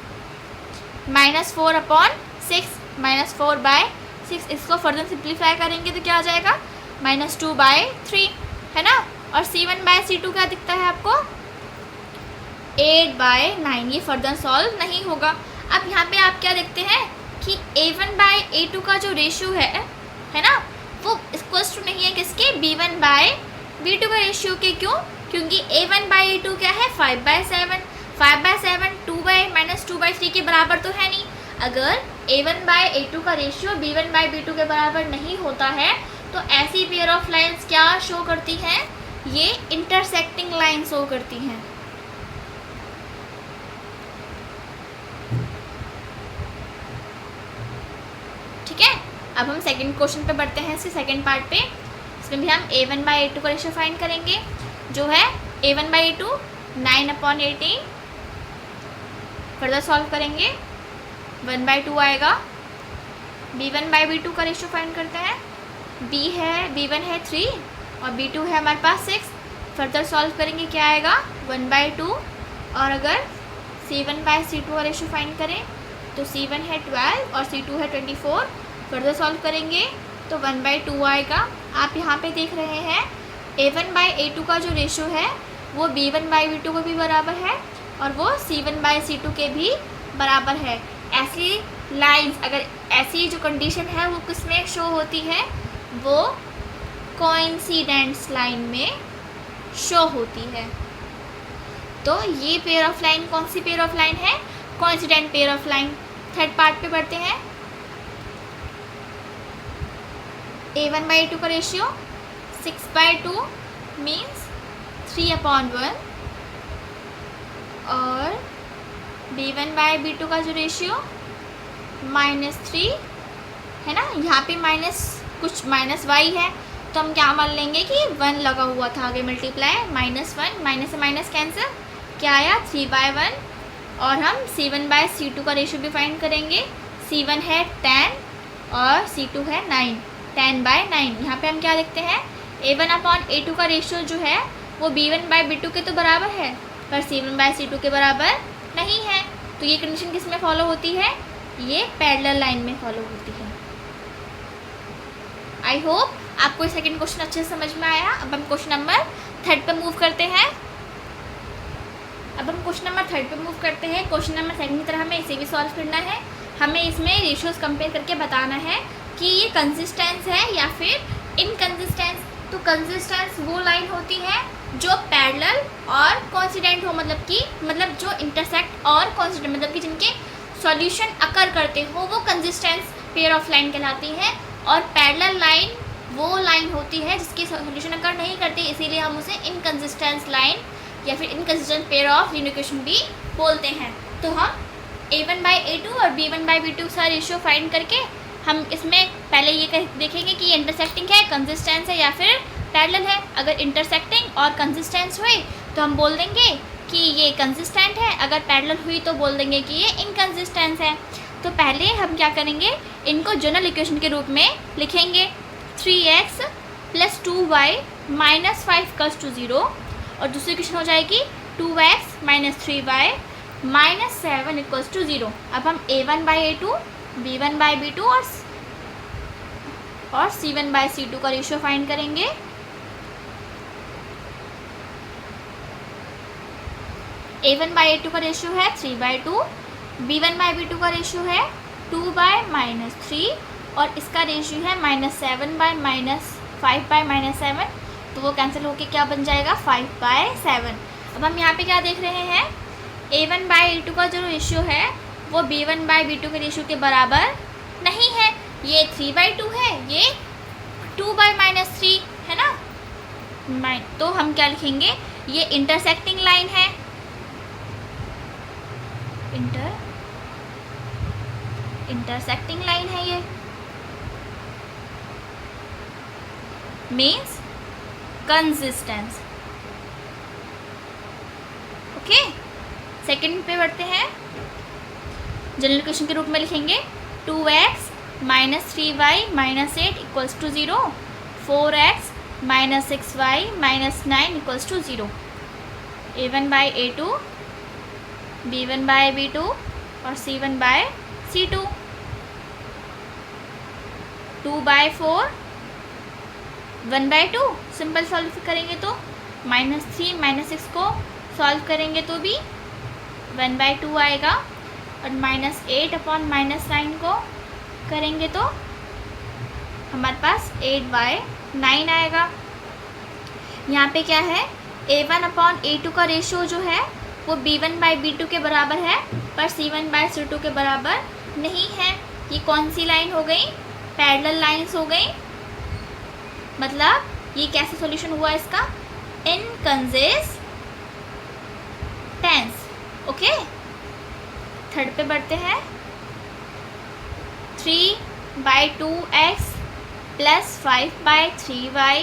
-4/6, -4/6, इसको फर्दर सिंप्लीफाई करेंगे तो क्या आ जाएगा, -2/3, है ना। और c1/c2 क्या दिखता है आपको, 8/9, ये फर्दर सॉल्व नहीं होगा। अब यहाँ पे आप क्या देखते हैं कि a1/a2 का जो रेशियो है ना, वो इक्वल्स टू नहीं है किसके, b1/b2 का रेशियो के। क्यों, क्योंकि a1/a2 क्या है 5/7, 5/7 2/-2/3 के बराबर तो है नहीं। अगर a1/a2 का रेशियो b1/b2 के बराबर नहीं होता है तो ऐसी पेयर ऑफ लाइंस क्या शो करती हैं, ये इंटरसेक्टिंग लाइन शो करती हैं। ठीक है, अब हम सेकंड क्वेश्चन पे बढ़ते हैं, इसके सेकंड पार्ट पे। इसमें भी हम a1/a2 का रेशियो फाइंड करेंगे, जो है a1/a2 9/18। फर्दर सॉल्व करेंगे 1/2 आएगा। b1/b2 का रेशियो फाइंड करते हैं, b1 है 3 और b2 है हमारे पास 6। फर्दर सॉल्व करेंगे क्या आएगा, 1/2। और अगर c1/c2 का रेशियो फाइंड करें तो c1 है 12 और c2 है 24। फर्दर सॉल्व करेंगे तो 1/2 आएगा। आप यहाँ पे देख रहे हैं a1/a2 का जो रेशियो है वो b1/b2 को भी बराबर है और वो c1/c2 के भी बराबर है। ऐसी लाइंस, अगर ऐसी जो कंडीशन है वो किसमें शो होती है, वो कोइंसिडेंस लाइन में शो होती है। तो ये पेयर ऑफ लाइन कौन सी पेयर ऑफ लाइन है, coincident pair of line. Third part पे बढ़ते हैं। a1/a2 का रेशियो 6/2 मीन्स 3/1 और b1/b2 का जो रेशियो -3 है ना, यहाँ पे कुछ -y है तो हम क्या मान लेंगे कि 1 लगा हुआ था आगे मल्टीप्लाई, -1 माइनस से माइनस कैंसिल, क्या आया 3/1। और हम c1/c2 का रेशियो भी फाइंड करेंगे। c1 है 10 और c2 है 9, 10/9। यहाँ पे हम क्या देखते हैं, a1/a2 का रेशियो जो है वो b1/b2 के तो बराबर है पर c1/c2 के बराबर नहीं है। तो ये कंडीशन किस में फॉलो होती है, ये पैरेलल लाइन में फॉलो होती है। आई होप आपको सेकंड क्वेश्चन अच्छे से समझ में आया। अब हम क्वेश्चन नंबर 3 पे मूव करते हैं। क्वेश्चन नंबर 2 की तरह हमें इसे भी सॉल्व करना है। हमें इसमें रेशियोज कंपेयर करके बताना है कि ये कंसिस्टेंस है या फिर इनकंसिस्टेंस। तो कंसिस्टेंस वो लाइन होती है जो पैरेलल और कोइंसिडेंट हो, मतलब जो इंटरसेक्ट और कोइंसिडेंट, मतलब कि जिनके सॉल्यूशन अकर करते हो, वो कंसिस्टेंस पेयर ऑफ लाइन कहलाती है। और पैरेलल लाइन वो लाइन होती है जिसकी सॉल्यूशन अकर नहीं करती, इसीलिए हम उसे इनकंसिस्टेंस लाइन या फिर इनकंसिस्टेंट पेयर ऑफ इक्वेशन भी बोलते हैं। तो हम a1/a2 और b1/b2 का रेशियो फाइंड करके हम इसमें पहले ये देखेंगे कि ये इंटरसेक्टिंग है, कंसिस्टेंस है या फिर पैरेलल है। अगर इंटरसेक्टिंग और कंसिस्टेंस हुई तो हम बोल देंगे कि ये कंसिस्टेंट है, अगर पैरेलल हुई तो बोल देंगे कि ये इनकंसिस्टेंस है। तो पहले हम क्या करेंगे, इनको जनरल इक्वेशन के रूप में लिखेंगे, 3x + 2y - 5 = 0। और दूसरी इक्वेशन हो जाएगी 2x - 3y - 7 = 0। अब हम a1/a2, b1/b2 और c1/c2 का रेशियो फाइंड करेंगे। a1/a2 का रेशियो है 3/2, b1/b2 का रेशियो है 2/-3 और इसका रेशियो है -7/-5। 5/-7, तो वो कैंसिल होके क्या बन जाएगा 5/7। अब हम यहाँ पे क्या देख रहे हैं, A1/A2 का जो रेशियो है वो B1/B2 के रेशियो के बराबर नहीं है। ये 3/2 है, ये 2/-3 है ना। तो हम क्या लिखेंगे, ये इंटरसेक्टिंग लाइन है, इंटरसेक्टिंग लाइन है, ये मीन्स कंसिस्टेंस। ओके, सेकंड पे बढ़ते हैं। जनरल इक्वेशन के रूप में लिखेंगे 2x - 3y - 8 = 0, 4x - 6y - 9 = 0। A1/A2, B1/B2 और C1/C2। 2/4, 1/2 सिंपल सॉल्व करेंगे तो -3 -6 को सॉल्व करेंगे तो भी 1/2 आएगा, और -8/-9 को करेंगे तो हमारे पास 8/9 आएगा। यहाँ पे क्या है, A1/A2 का रेशियो जो है वो B1/B2 के बराबर है, पर C1/C2 के बराबर नहीं है। ये कौन सी लाइन हो गई, पैरेलल लाइंस हो गई। मतलब ये कैसे सॉल्यूशन हुआ इसका, इनकंसिस्टेंस। ओके, थर्ड पे बढ़ते हैं। 3/2x + 5/3y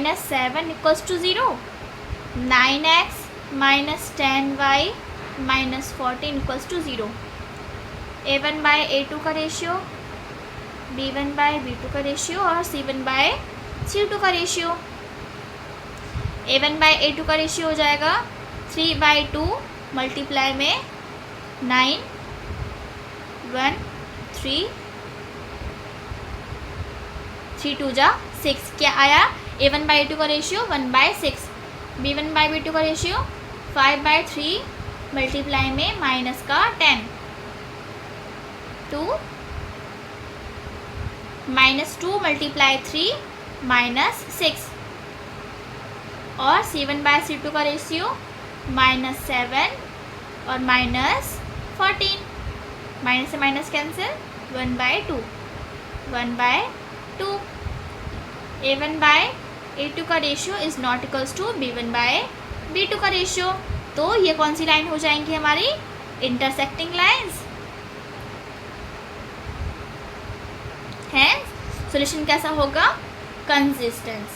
- 7 = 0, 9x - 10y - 14 = 0। A1/A2 का रेशियो, B1/B2 का रेशियो और C1/C2 का रेशियो। A1/A2 का रेशियो हो जाएगा 3/2 मल्टीप्लाई में 9, 1 3 3 2 जा 6, क्या आया, A1/A2 का रेशियो 1/6, B1/B2 का रेशियो 5/3 मल्टीप्लाई में -10, 2 -2 × 3 -6, और C1/C2 का रेशियो -7 और -14, माइनस से माइनस कैंसिल, 1/2, 1/2। A1/A2 का ratio is not equals to B1/B2 का रेशियो। तो ये कौन सी लाइन हो जाएंगी हमारी, इंटरसेक्टिंग लाइंस हैं। सॉल्यूशन कैसा होगा, कंसिस्टेंस।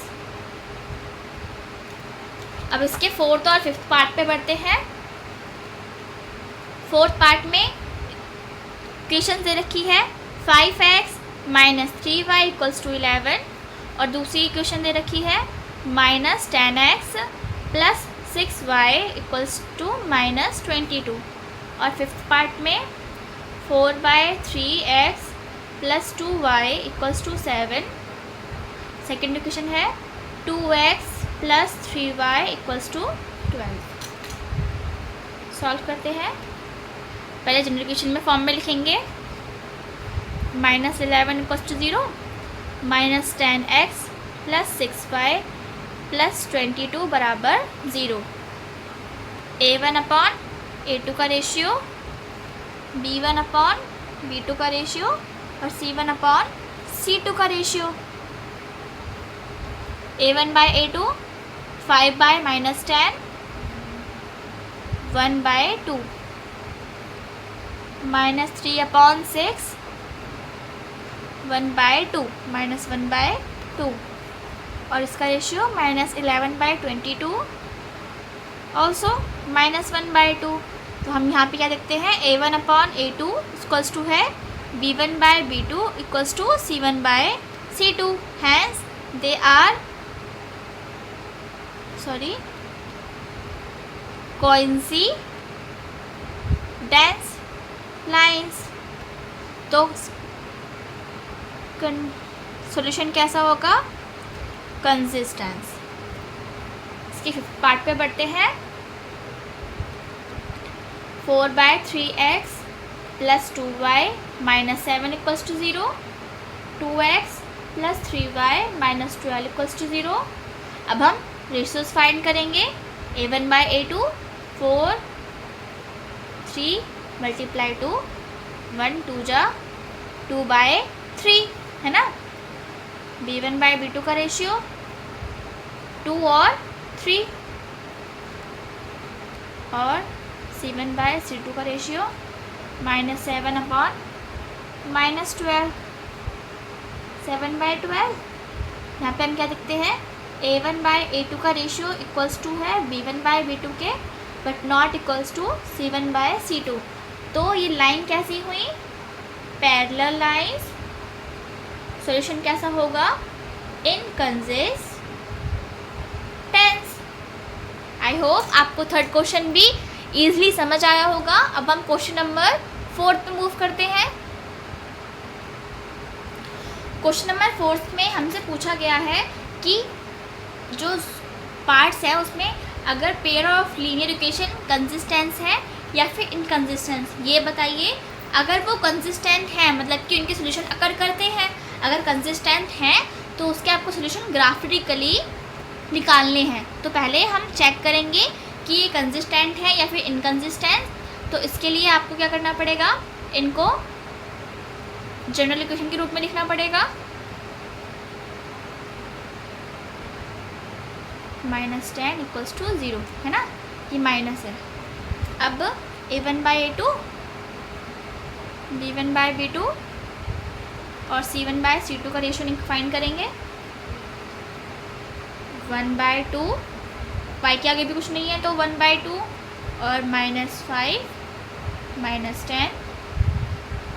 अब इसके फोर्थ और फिफ्थ पार्ट पे बढ़ते हैं। फोर्थ पार्ट में इक्वेशन दे रखी है 5x - 3y = 11, और दूसरी इक्वेशन दे रखी है -10x + 6y = -22, और फिफ्थ पार्ट में 4/3x + 2y = 7। सेकेंड इक्वेशन है 2x + 3y = 12। सॉल्व करते हैं। पहले जनरल इक्वेशन में फॉर्म में लिखेंगे -11 = 0, -10x + 6y + 22 = 0। A1/A2 का रेशियो, B1/B2 का रेशियो और C1/C2 का रेशियो। A1/A2 5/-10, 1/2, -3/6, 1/2, -1/2, और इसका रेशियो -11/22, ऑल्सो -1/2। तो हम यहाँ पे क्या देखते हैं, A1/A2 = है B1/B2 = C1/C2, hence they are coincidence lines. तो सॉल्यूशन कैसा होगा, कंसिस्टेंस। इसके फिफ्थ पार्ट पे बढ़ते हैं। 4/3x + 2y - 7 = 0, 2x plus 3y minus 12 equals to 0। अब हम रेशियोज फाइंड करेंगे। a1/a2 4 3 मल्टीप्लाई 2 1 2 जा 2/3 है ना। b1/b2 का रेशियो 2 और 3 और c1/c2 का रेशियो -7/-12 7/12। यहाँ पे हम क्या देखते हैं, a1/a2 का रेशियो इक्वल्स टू है b1/b2 के, but not equals to c1/c2। तो ये लाइन कैसी हुई, पैरेलल लाइंस। सॉल्यूशन कैसा होगा, इनकंसिस्टेंस। आई होप आपको थर्ड क्वेश्चन भी ईजिली समझ आया होगा। अब हम क्वेश्चन नंबर 4 पे मूव करते हैं। क्वेश्चन नंबर 4 में हमसे पूछा गया है कि जो पार्ट्स है उसमें अगर pair of linear equation consistence है या फिर इनकंसिस्टेंस, ये बताइए। अगर वो कंसिस्टेंट है मतलब कि उनके सोल्यूशन अकर करते हैं, अगर कंसिस्टेंट हैं तो उसके आपको सोल्यूशन ग्राफिकली निकालने हैं। तो पहले हम चेक करेंगे कि ये कंसिस्टेंट है या फिर इनकंसिस्टेंट। तो इसके लिए आपको क्या करना पड़ेगा, इनको जनरल इक्वेशन के रूप में लिखना पड़ेगा। -10 इक्वल्स टू 0 है ना, ये माइनस है। अब a1/a2 b1/b2 और c1/c2 का रेशियो फाइंड करेंगे। 1/2, y के आगे भी कुछ नहीं है तो 1/2 और -5 -10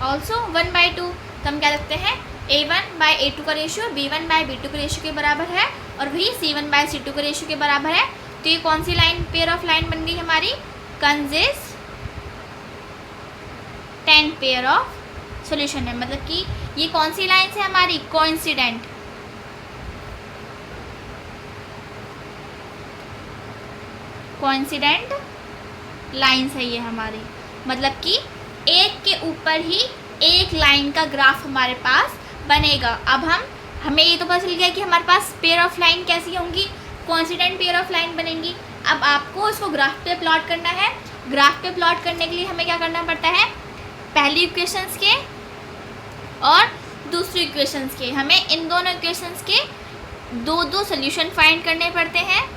ऑल्सो 1/2। तो हम क्या रखते हैं, a1/a2 का रेशियो b1/b2 के रेशियो के बराबर है और वही c1/c2 के रेशियो के बराबर है। तो ये कौन सी लाइन, पेयर ऑफ लाइन बन गई हमारी, कंसिस्टेंट पेयर ऑफ सॉल्यूशन है। मतलब कि ये कौन सी लाइन है हमारी, कोइंसिडेंट। कोइंसिडेंट लाइन्स है ये हमारी, मतलब कि एक के ऊपर ही एक लाइन का ग्राफ हमारे पास बनेगा। अब हमें ये तो पता चल गया कि हमारे पास पेयर ऑफ लाइन कैसी होंगी, कोइंसिडेंट पेयर ऑफ लाइन बनेंगी। अब आपको इसको ग्राफ पे प्लॉट करना है। ग्राफ पे प्लॉट करने के लिए हमें क्या करना पड़ता है, पहली इक्वेशंस के और दूसरी इक्वेशंस के, हमें इन दोनों इक्वेशंस के दो सोल्यूशन फाइंड करने पड़ते हैं,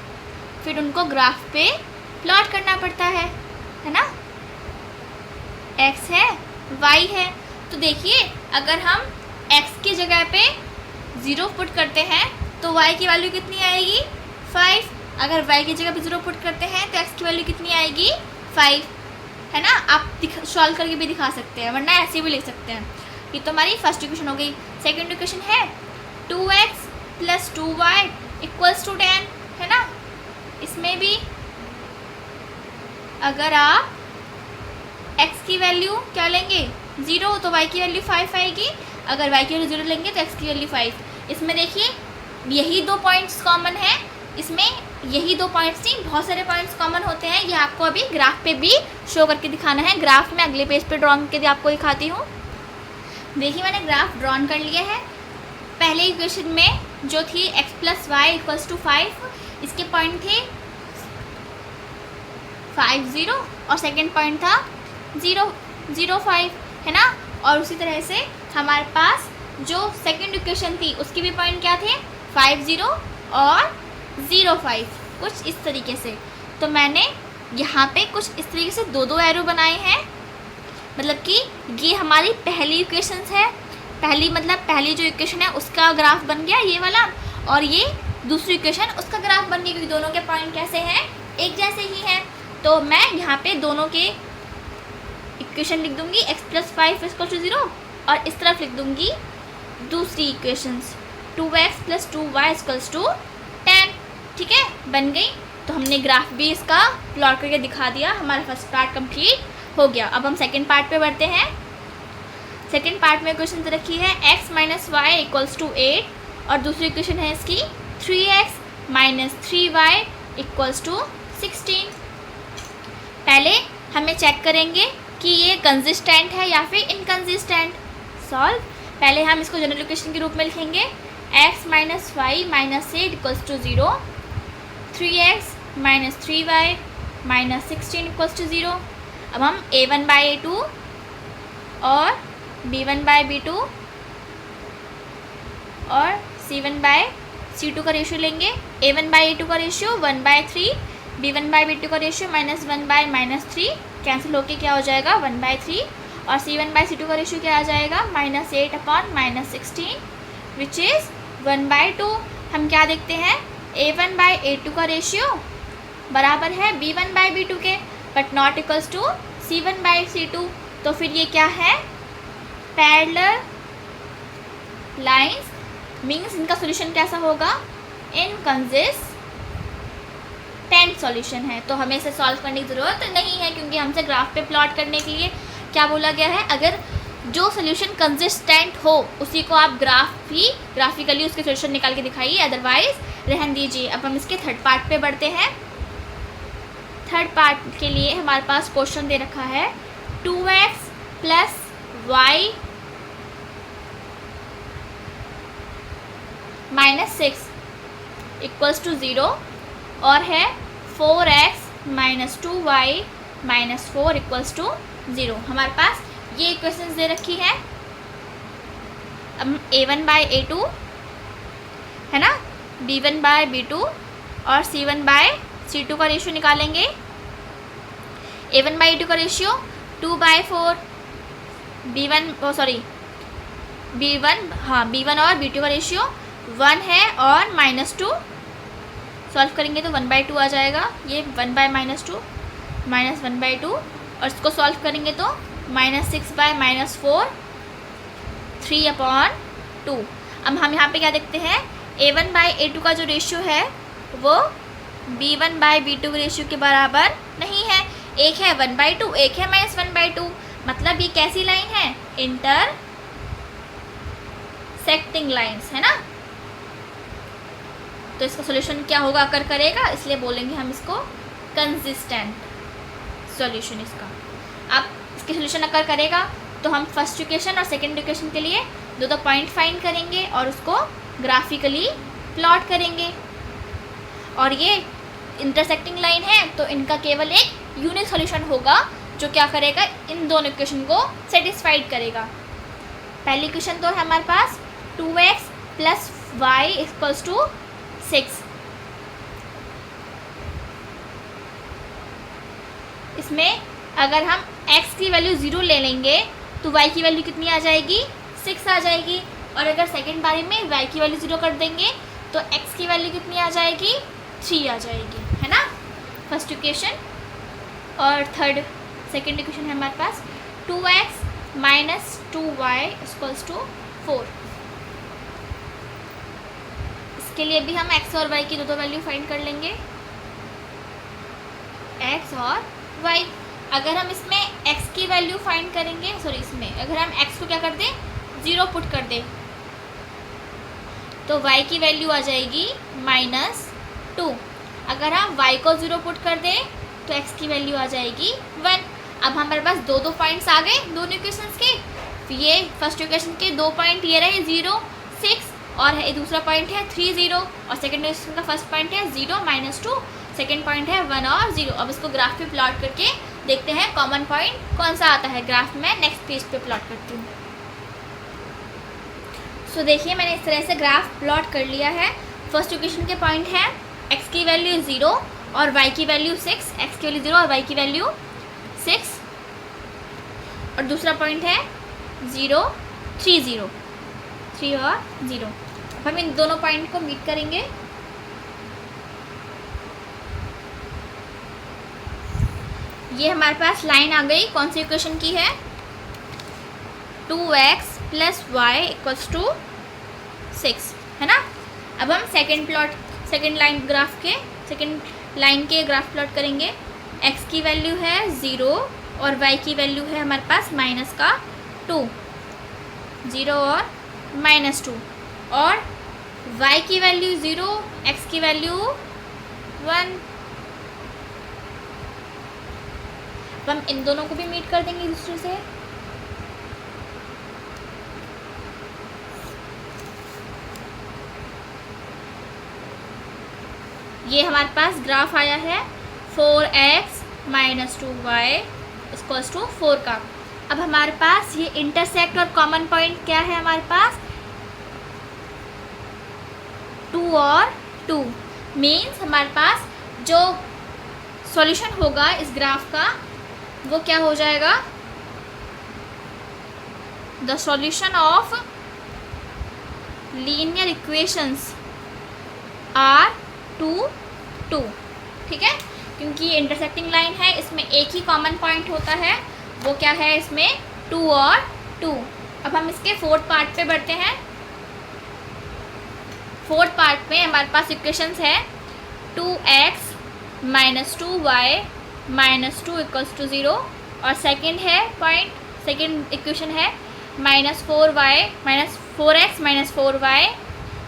फिर उनको ग्राफ पे प्लॉट करना पड़ता है ना। x है, y है, तो देखिए अगर हम x की जगह पे 0 पुट करते हैं तो y की वैल्यू कितनी आएगी, 5। अगर y की जगह पे 0 पुट करते हैं तो x की वैल्यू कितनी आएगी, 5 है ना। आप सॉल्व करके भी दिखा सकते हैं, वरना ऐसे भी लिख सकते हैं। ये तो हमारी फर्स्ट इक्वेशन हो गई। सेकंड इक्वेशन है 2x plus 2y equals to 10 है ना। इसमें भी अगर आप x की वैल्यू क्या लेंगे, 0, तो y की वैल्यू 5 आएगी। अगर y की वैल्यू 0 लेंगे तो x की वैल्यू 5। इसमें देखिए यही 2 पॉइंट्स कॉमन है, इसमें यही 2 पॉइंट्स नहीं, बहुत सारे पॉइंट्स कॉमन होते हैं। ये आपको अभी ग्राफ पे भी शो करके दिखाना है। ग्राफ में अगले पेज पे ड्रॉ करके आपको दिखाती हूँ। देखिए मैंने ग्राफ ड्रॉन कर लिया है। पहले इक्वेशन में जो थी x plus y equals to 5, इसके पॉइंट थे 5 0 और सेकेंड पॉइंट था 0 0 5 है ना। और उसी तरह से हमारे पास जो सेकेंड इक्वेशन थी उसके भी पॉइंट क्या थे, 5 0 और 0 5, कुछ इस तरीके से। तो मैंने यहाँ पे कुछ इस तरीके से 2 एरो बनाए हैं। मतलब कि ये हमारी पहली इक्वेशंस है, पहली जो इक्वेशन है उसका ग्राफ बन गया ये वाला, और ये दूसरी इक्वेशन उसका ग्राफ बन गया, क्योंकि दोनों के पॉइंट कैसे हैं, एक जैसे ही हैं। तो मैं यहाँ पे दोनों के इक्वेशन लिख दूँगी, x प्लस 5 इक्वल टू 0, और इस तरफ लिख दूँगी दूसरी equations 2x plus 2y equals to 10। ठीक है, बन गई। तो हमने ग्राफ भी इसका प्लॉट करके दिखा दिया। हमारा फर्स्ट पार्ट कंप्लीट हो गया। अब हम सेकेंड पार्ट पे बढ़ते हैं। सेकेंड पार्ट में इक्वेशन रखी है x minus y equals to 8, और दूसरी इक्वेशन है इसकी 3x minus 3y equals to 16। पहले हमें चेक करेंगे कि ये कंसिस्टेंट है या फिर इनकंसिस्टेंट। सॉल्व। पहले हम इसको जनरल इक्वेशन के रूप में लिखेंगे, x minus y minus 8 equals to 0, 3x minus 3y minus 16 equals to 0। अब हम a1 बाई a2 और b1 बाई b2 और c1 बाई c2 का रेशियो लेंगे। a1 बाई a2 का रेशियो 1/3, b1 बाई b2 का रेशियो -1/-3 कैंसिल होके क्या हो जाएगा 1/3, और c1 बाई c2 का रेशियो क्या आ जाएगा -8/-16 विच इज़ 1/2। हम क्या देखते हैं, a1 बाई a2 का रेशियो बराबर है b1 बाई b2 के, but not equals to c1 by c2। तो फिर ये क्या है, पैरेलल लाइंस, मीन्स इनका सॉल्यूशन कैसा होगा, इनकंसिस्टेंट सॉल्यूशन है। तो हमें इसे सॉल्व करने की ज़रूरत नहीं है, क्योंकि हमसे ग्राफ पे प्लॉट करने के लिए क्या बोला गया है, अगर जो सोल्यूशन कंसिस्टेंट हो उसी को आप ग्राफिकली उसके सोल्यूशन निकाल के दिखाइए, अदरवाइज रहन दीजिए। अब हम इसके थर्ड पार्ट पे बढ़ते हैं। थर्ड पार्ट के लिए हमारे पास क्वेश्चन दे रखा है 2x plus y minus 6 equals to 0 और है 4x minus 2y minus 4 equals to 0। हमारे पास ये इक्वेशंस दे रखी है। अब a1 बाई a2 है ना, b1 बाई b2 और c1 बाई c2 का रेशियो निकालेंगे। a1 बाई a2 का रेशियो 2/4, b1 और b2 का रेशियो 1 है और -2, सॉल्व करेंगे तो 1/2 आ जाएगा। ये 1/-2 -1/2, और इसको सॉल्व करेंगे तो -6/-4 3/2। अब हम यहाँ पे क्या देखते हैं, a1 बाई a2 का जो रेशियो है वो b1 बाई b2 के रेशियो के बराबर नहीं है। एक है 1/2, एक है -1/2, मतलब ये कैसी लाइन है, इंटरसेक्टिंग लाइंस है ना। तो इसका सॉल्यूशन क्या होगा, अकर करेगा, इसलिए बोलेंगे हम इसको कंसिस्टेंट सॉल्यूशन इसका। अब इसके सॉल्यूशन अकर करेगा तो हम फर्स्ट इक्वेशन और सेकंड इक्वेशन के लिए दो पॉइंट फाइंड करेंगे और उसको ग्राफिकली प्लॉट करेंगे। और ये इंटरसेक्टिंग लाइन है तो इनका केवल एक यूनिक सॉल्यूशन होगा जो क्या करेगा, इन दोनों इक्वेशन को सेटिस्फाइड करेगा। पहली इक्वेशन तो है हमारे पास 2x plus y equals to 6। इसमें अगर हम x की वैल्यू 0 ले लेंगे तो y की वैल्यू कितनी आ जाएगी, 6 आ जाएगी। और अगर सेकेंड बारे में y की वैल्यू 0 कर देंगे तो x की वैल्यू कितनी आ जाएगी, 3 आ जाएगी, है ना, फर्स्ट इक्वेशन। और सेकेंड इक्वेशन है हमारे पास 2x minus 2y equals to 4। इसके लिए भी हम x और y की दो वैल्यू फाइंड कर लेंगे, x और y। अगर हम इसमें x की वैल्यू फाइंड करेंगे, इसमें अगर हम x को क्या कर दें, 0 पुट कर दें तो y की वैल्यू आ जाएगी -2। अगर हम y को 0 पुट कर दें तो x की वैल्यू आ जाएगी 1। अब हमारे पास दो पॉइंट्स आ गए दोनों इक्वेशंस के। ये फर्स्ट इक्वेशन के 2 पॉइंट ये रहे 0, 6 और है दूसरा पॉइंट है 3, 0 और सेकेंड इक्वेशन का फर्स्ट पॉइंट है 0, -2, सेकेंड पॉइंट है 1 और 0। अब इसको ग्राफ पे प्लॉट करके देखते हैं कॉमन पॉइंट कौन सा आता है ग्राफ में। नेक्स्ट पेज पे प्लॉट करती हूँ। सो देखिए मैंने इस तरह से ग्राफ प्लॉट कर लिया है। फर्स्ट इक्वेशन के पॉइंट है x की वैल्यू 0 और y की वैल्यू 6, x की वैल्यू 0 और y की वैल्यू 6। और दूसरा पॉइंट है 0, 3, 0, 3 और 0। अब हम इन दोनों पॉइंट को मीट करेंगे। ये हमारे पास लाइन आ गई, कौन सी इक्वेशन की है, 2x plus y equals to 6, है ना। अब हम सेकेंड लाइन के ग्राफ प्लॉट करेंगे। x की वैल्यू है 0 और y की वैल्यू है हमारे पास -2, 0 और -2, और y की वैल्यू 0, x की वैल्यू 1। अब हम इन दोनों को भी मीट कर देंगे एक दूसरे से। ये हमारे पास ग्राफ आया है 4x minus 2y equals to 4 का। अब हमारे पास ये इंटरसेक्ट और कॉमन पॉइंट क्या है हमारे पास 2 और 2, मीन्स हमारे पास जो सॉल्यूशन होगा इस ग्राफ का वो क्या हो जाएगा, the solution of linear equations are 2 2, ठीक है, क्योंकि ये इंटरसेक्टिंग लाइन है, इसमें एक ही कॉमन पॉइंट होता है, वो क्या है इसमें 2 और 2। अब हम इसके फोर्थ पार्ट पे बढ़ते हैं। फोर्थ पार्ट में हमारे पास इक्वेशंस है 2x minus 2y minus 2 equals to 0, और सेकेंड है पॉइंट, सेकेंड इक्वेशन है minus 4x minus 4y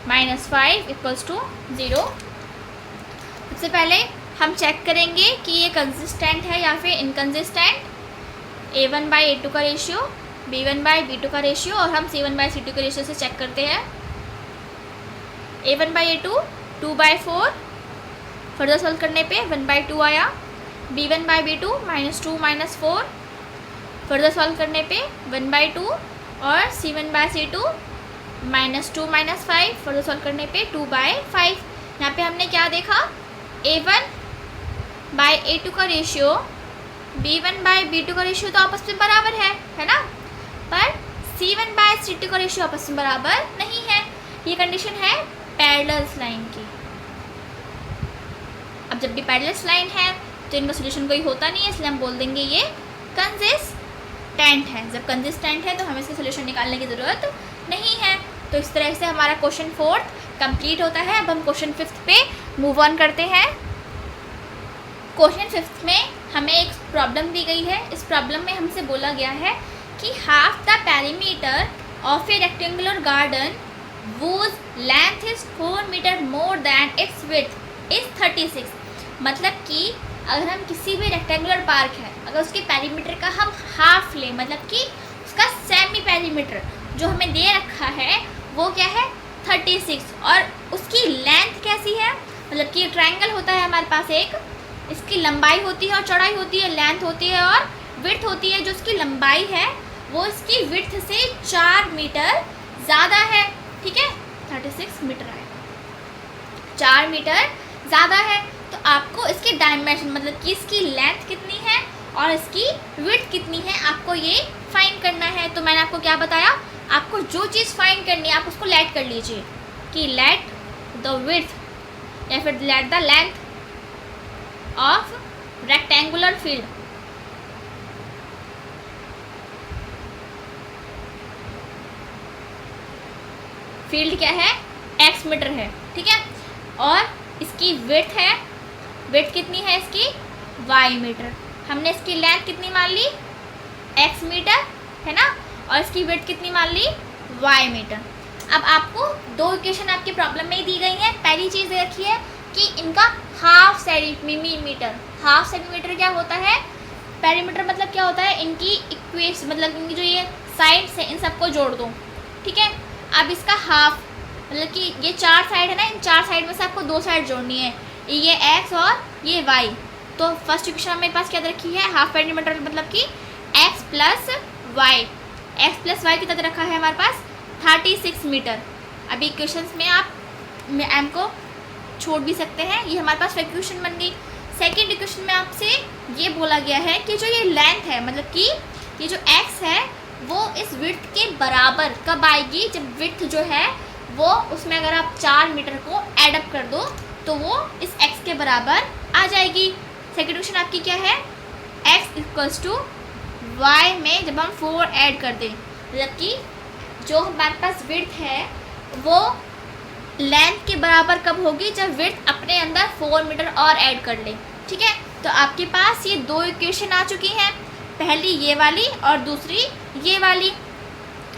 minus 5 equals to 0। सबसे पहले हम चेक करेंगे कि ये कंसिस्टेंट है या फिर इनकंसिस्टेंट। a1/a2 का रेशियो, b1/b2 का रेशियो और हम c1/c2 के रेशियो से चेक करते हैं। a1/a2 2/4, फर्दर सॉल्व करने पे 1/2 आया। b1/b2 -2 -4, फर्दर सॉल्व करने पे 1/2, और c1/c2 -2 -5, फर्दर सॉल्व करने पे 2/5। यहाँ पे हमने क्या देखा, a1/a2 का रेशियो b1/b2 का रेशियो तो आपस में बराबर है ना, पर c1/c2 का रेशियो आपस में बराबर नहीं है। ये कंडीशन है पैरेलल लाइन की। अब जब भी पैरेलल लाइन है तो इनका सोल्यूशन कोई होता नहीं है, इसलिए हम बोल देंगे ये कंसिस्टेंट है। जब कंसिस्टेंट है तो हमें इसका सोल्यूशन निकालने की ज़रूरत नहीं है। तो इस तरह से हमारा क्वेश्चन 4 कंप्लीट होता है। अब हम क्वेश्चन 5 पे मूव ऑन करते हैं। क्वेश्चन 5 में हमें एक प्रॉब्लम दी गई है। इस प्रॉब्लम में हमसे बोला गया है कि half the perimeter of a rectangular garden whose length is 4 metre more than its width is 36। मतलब कि अगर हम किसी भी रेक्टेंगुलर पार्क है, अगर उसके पेरीमीटर का हम हाफ लें, मतलब कि उसका सेमी पेरीमीटर जो हमें दे रखा है वो क्या है 36, और उसकी लेंथ कैसी है, मतलब कि ट्रायंगल होता है हमारे पास एक, इसकी लंबाई होती है और चौड़ाई होती है, लेंथ होती है और विड्थ होती है। जो इसकी लंबाई है वो इसकी विड्थ से 4 मीटर ज़्यादा है, ठीक है, 36 मीटर है, 4 मीटर ज़्यादा है। तो आपको इसकी डायमेंशन, मतलब कि इसकी लेंथ कितनी है और इसकी विड्थ कितनी है, आपको ये फाइंड करना है। तो मैंने आपको क्या बताया, आपको जो चीज़ फाइंड करनी है आप उसको लेट कर लीजिए कि लेट द विड्थ या फिर let the length of rectangular field. Field क्या है, x मीटर है, ठीक है, और इसकी विड्थ है, विड्थ कितनी है इसकी y मीटर। हमने इसकी लेंथ कितनी मान ली x मीटर, है ना, और इसकी विड्थ कितनी मान ली y मीटर। अब आपको दो इक्वेशन आपकी प्रॉब्लम में ही दी गई है। पहली चीज़ ये रखी है कि इनका हाफ सेंटीमीटर, हाफ सेंटीमीटर क्या होता है, पेरीमीटर मतलब क्या होता है, इनकी इक्वेशन, मतलब इनकी जो ये साइड्स है इन सबको जोड़ दो, ठीक है। अब इसका हाफ, मतलब कि ये 4 साइड है ना, इन 4 साइड में से आपको 2 साइड जोड़नी है, ये x और ये y। तो फर्स्ट इक्वेशन मेरे पास क्या रखी है, हाफ सेंटीमीटर मतलब कि x प्लस y कितना रखा है हमारे पास 36 मीटर। अभी इक्वेशंस में आप m को छोड़ भी सकते हैं, ये हमारे पास इक्वेशन बन गई। सेकेंड इक्वेशन में आपसे ये बोला गया है कि जो ये लेंथ है, मतलब कि ये जो x है वो इस विड्थ के बराबर कब आएगी, जब विड्थ जो है वो उसमें अगर आप 4 मीटर को ऐड अप कर दो तो वो इस x के बराबर आ जाएगी। सेकेंड क्वेश्चन आपकी क्या है, x इक्वल्स टू y में जब हम 4 ऐड कर दें, मतलब कि जो हमारे पास विड्थ है वो लेंथ के बराबर कब होगी, जब विड्थ अपने अंदर 4 मीटर और ऐड कर ले, ठीक है। तो आपके पास ये दो इक्वेशन आ चुकी हैं, पहली ये वाली और दूसरी ये वाली।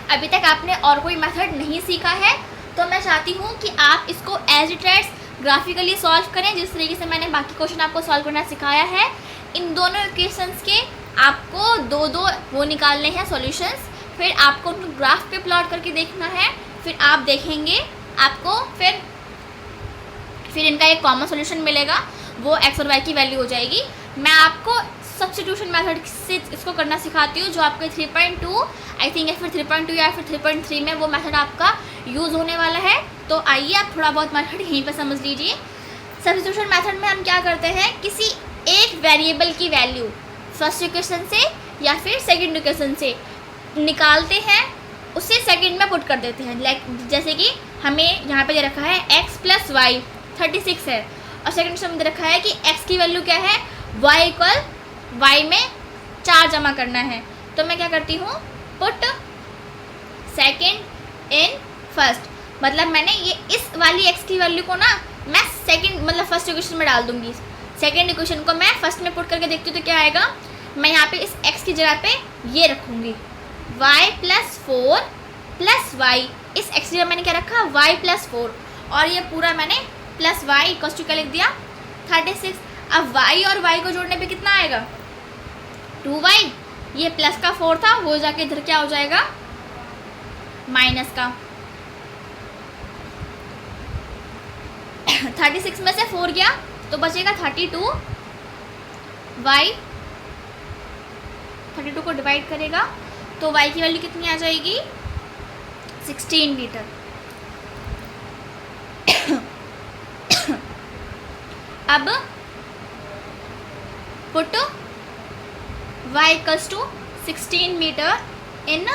अभी तक आपने और कोई मेथड नहीं सीखा है तो मैं चाहती हूँ कि आप इसको as it is graphically solve करें, जिस तरीके से मैंने बाकी क्वेश्चन आपको सॉल्व करना सिखाया है। इन दोनों इक्वेशंस के आपको दो दो वो निकालने हैं सॉल्यूशंस, फिर आपको उनको ग्राफ पे प्लॉट करके देखना है, फिर आप देखेंगे आपको फिर फिर इनका एक कॉमन सोल्यूशन मिलेगा, वो एक्स और वाई की वैल्यू हो जाएगी। मैं आपको सब्स्टिट्यूशन मेथड से इसको करना सिखाती हूँ, जो आपके 3.2 आई थिंक या फिर 3.2 या फिर 3.3 में वो मेथड आपका यूज़ होने वाला है। तो आइए आप थोड़ा बहुत मेथड यहीं पर समझ लीजिए। सब्स्टिट्यूशन मेथड में हम क्या करते हैं, किसी एक वेरिएबल की वैल्यू फर्स्ट इक्वेशन से या फिर सेकंड इक्वेशन से निकालते हैं, उसे सेकंड में पुट कर देते हैं। लाइक जैसे कि हमें यहाँ पे दे रखा है x + y 36 है, और सेकंड इक्वेशन में दे रखा है कि x की वैल्यू क्या है, y = y में 4 जमा करना है। तो मैं क्या करती हूँ, पुट सेकंड इन फर्स्ट, मतलब मैंने ये इस वाली x की वैल्यू को ना मैं सेकंड मतलब फर्स्ट इक्वेशन में डाल दूँगी। सेकंड इक्वेशन को मैं फर्स्ट में पुट करके देखती हूँ तो क्या आएगा, मैं यहाँ पे इस x की जगह पे ये रखूँगी y + 4 + y, इस x की जगह मैंने क्या रखा, y + 4, और ये पूरा मैंने +y = क्या लिख दिया 36। अब y और y को जोड़ने पे कितना आएगा 2y, ये प्लस का 4 था, वो जाके इधर क्या हो जाएगा माइनस का। 36 में से 4 गया तो बचेगा 32, y 32 को डिवाइड करेगा तो y की वैल्यू कितनी आ जाएगी 16 मीटर। अब put y = 16 metre in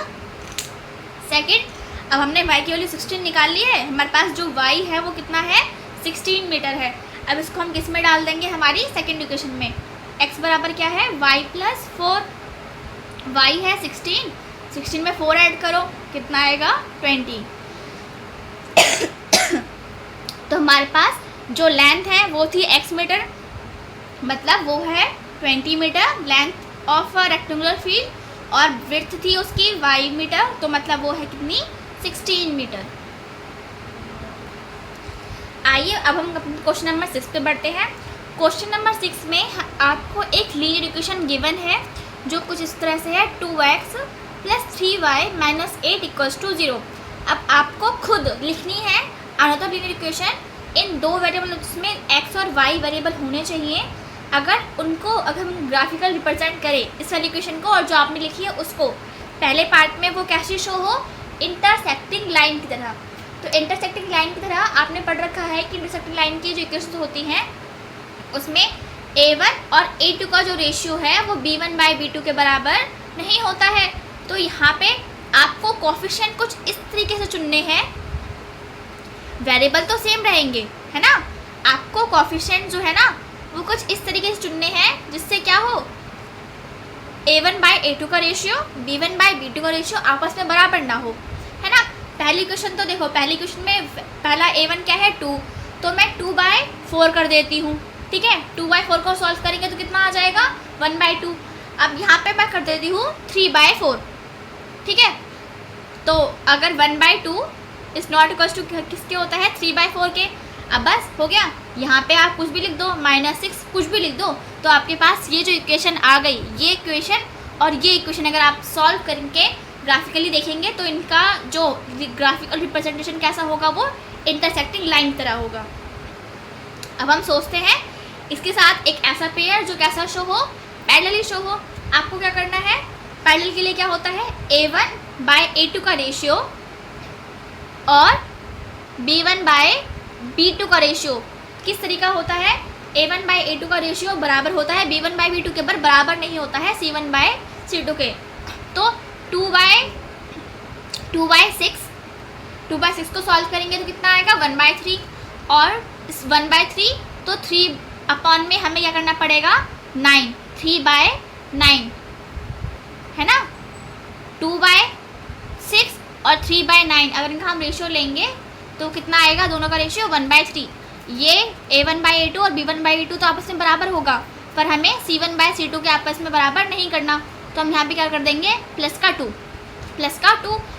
second. अब हमने y की वैल्यू 16 निकाल ली है, हमारे पास जो y है वो कितना है 16 मीटर है। अब इसको हम किस में डाल देंगे, हमारी सेकेंड इक्वेशन में। x बराबर क्या है y + 4, y है 16, 16 में 4 ऐड करो कितना आएगा 20। तो हमारे पास जो लेंथ है वो थी x मीटर, मतलब वो है 20 metre length of a rectangular field, और विड्थ थी उसकी y मीटर, तो मतलब वो है कितनी 16 मीटर। आइए अब हम क्वेश्चन नंबर 6 पे बढ़ते हैं। क्वेश्चन नंबर 6 में आपको एक लीनियर इक्वेशन गिवन है जो कुछ इस तरह से है 2x + 3y - 8 = 0। अब आपको खुद लिखनी है अनदर लीनियर इक्वेशन इन दो वेरिएबल जिसमें x और y वेरिएबल होने चाहिए। अगर हम ग्राफिकल रिप्रेजेंट करें इस वाली इक्वेशन को और जो आपने लिखी है उसको, पहले पार्ट में वो कैसे शो हो इंटरसेक्टिंग लाइन की तरह। तो इंटरसेक्टिंग लाइन की तरह आपने पढ़ रखा है कि इंटरसेक्टिंग लाइन की जो इक्वेशन होती हैं उसमें a1 और a2 का जो रेशियो है वो b1/b2 के बराबर नहीं होता है। तो यहाँ पे आपको कोफिशिएंट कुछ इस तरीके से चुनने हैं, वेरिएबल तो सेम रहेंगे है ना, आपको कोफिशिएंट जो है ना वो कुछ इस तरीके से चुनने हैं जिससे क्या हो a1/a2 का रेशियो b1/b2 का रेशियो आपस में बराबर ना हो, है ना। पहली क्वेश्चन तो देखो, पहली क्वेश्चन में पहला a1 क्या है 2, तो मैं 2/4 कर देती हूँ, ठीक है। 2/4 को सॉल्व करेंगे तो कितना आ जाएगा 1/2। अब यहाँ पे मैं कर देती हूँ 3/4, ठीक है। तो अगर 1/2 इज नॉट इक्वल टू किसके होता है 3/4 के। अब बस हो गया, यहाँ पे आप कुछ भी लिख दो -6 कुछ भी लिख दो, तो आपके पास ये जो इक्वेशन आ गई, ये इक्वेशन और ये इक्वेशन अगर आप सॉल्व करके ग्राफिकली देखेंगे तो इनका जो ग्राफिकल रिप्रेजेंटेशन कैसा होगा वो इंटरसेक्टिंग लाइन की तरह होगा। अब हम सोचते हैं इसके साथ एक ऐसा पेयर जो कैसा शो हो पैरेलली शो हो। आपको क्या करना है, पैरेलल के लिए क्या होता है a1/a2 का रेशियो और b1/b2 का रेशियो किस तरीका होता है, a1/a2 का रेशियो बराबर होता है b1/b2 के, बराबर नहीं होता है c1/c2 के। तो 2/6 को सॉल्व करेंगे तो कितना आएगा 1/3, और इस 1/3 तो 3 में हमें क्या करना पड़ेगा 9, 3/9 है ना। 2/6 और 3/9 अगर इनका हम रेशियो लेंगे तो कितना आएगा, दोनों का रेशियो 1/3। ये a1/a2 और b1/b2 तो आपस में बराबर होगा, पर हमें c1/c2 के आपस में बराबर नहीं करना, तो हम यहाँ पे क्या कर देंगे प्लस का 2,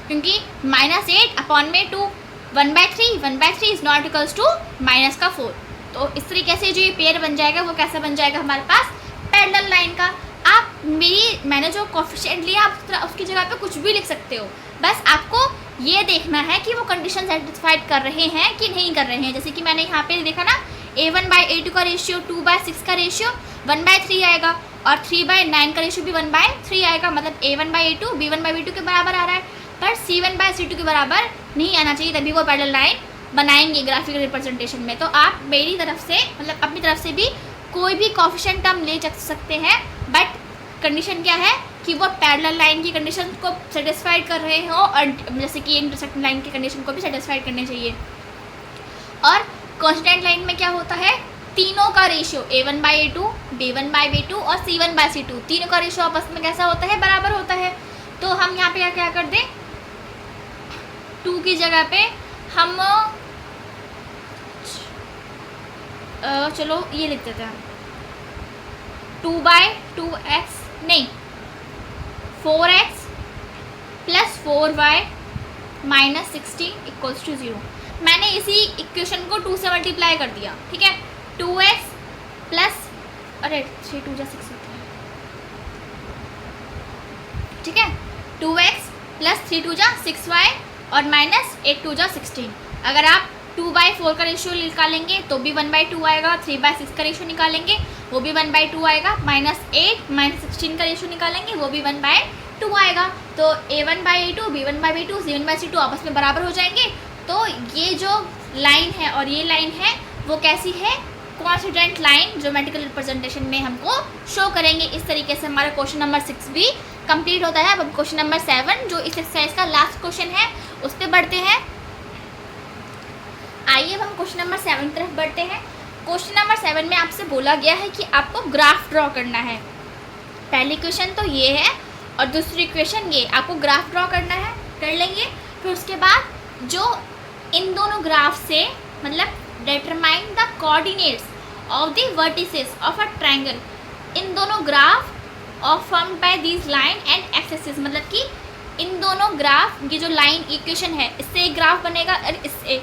क्योंकि -8/2 1/3 इज नॉट इक्वल्स टू -4। तो इस तरीके से जो ये पेयर बन जाएगा वो कैसा बन जाएगा हमारे पास पैरेलल लाइन का। आप मैंने जो कोफिशिएंट लिया आप उसकी जगह पे कुछ भी लिख सकते हो, बस आपको ये देखना है कि वो कंडीशन सेटिस्फाइड कर रहे हैं कि नहीं कर रहे हैं। जैसे कि मैंने यहाँ पे देखा ना A1/A2 का रेशियो, 2/6 का रेशियो 1/3 आएगा, और 3/9 का रेशियो भी 1/3 आएगा। मतलब A1/A2 B1/B2 के बराबर आ रहा है, पर C1/C2 के बराबर नहीं आना चाहिए, तभी वो पैरेलल लाइन बनाएंगे ग्राफिकल रिप्रेजेंटेशन में। तो आप मेरी तरफ से मतलब अपनी तरफ से भी कोई भी कोफिशिएंट टर्म ले सकते हैं, बट कंडीशन क्या है कि वो पैरेलल लाइन की कंडीशन को सेटिस्फाइड कर रहे हो, और जैसे कि इंटरसेक्टिंग लाइन की कंडीशन को भी सेटिस्फाइड करने चाहिए। और कांस्टेंट लाइन में क्या होता है, तीनों का रेशियो A1/A2, B1/B2 और C1/C2 तीनों का रेशियो आपस में कैसा होता है, बराबर होता है। तो हम यहाँ पे क्या कर दें, 2 की जगह पे हम चलो ये लिख देते हैं 2/2x नहीं 4x + 4y - 16 = 0। मैंने इसी इक्वेशन को 2 से मल्टीप्लाई कर दिया, ठीक है। 2x प्लस 3 2 6 होता है, ठीक है। 2x + 3 2 6y और -8 2 16। अगर आप 2/4 का रेशियो निकालेंगे तो भी 1/2 आएगा, 3/6 का रेशियो निकालेंगे वो भी 1/2 आएगा, -8 - 16 का रेशियो निकालेंगे वो भी 1/2 आएगा। तो A1/A2 B1/B2 C1/C2 आपस में बराबर हो जाएंगे। तो ये जो लाइन है और ये लाइन है वो कैसी है, कोइंसिडेंट लाइन ज्योमेट्रिकल रिप्रेजेंटेशन में हमको शो करेंगे। इस तरीके से हमारा क्वेश्चन नंबर 6 भी कंप्लीट होता है। अब क्वेश्चन नंबर 7 जो इस एक्सरसाइज का लास्ट क्वेश्चन है उस पर बढ़ते हैं। आइए अब हम क्वेश्चन नंबर 7 की तरफ बढ़ते हैं। क्वेश्चन नंबर 7 में आपसे बोला गया है कि आपको ग्राफ ड्रॉ करना है। पहली क्वेश्चन तो ये है और दूसरी क्वेश्चन ये, आपको ग्राफ ड्रॉ करना है, कर लेंगे। फिर उसके बाद जो इन दोनों ग्राफ से मतलब determine the coordinates of the vertices of a triangle, इन दोनों graph of formed by these line and axes, मतलब कि इन दोनों ग्राफ की जो लाइन इक्वेशन है इससे एक ग्राफ बनेगा और इससे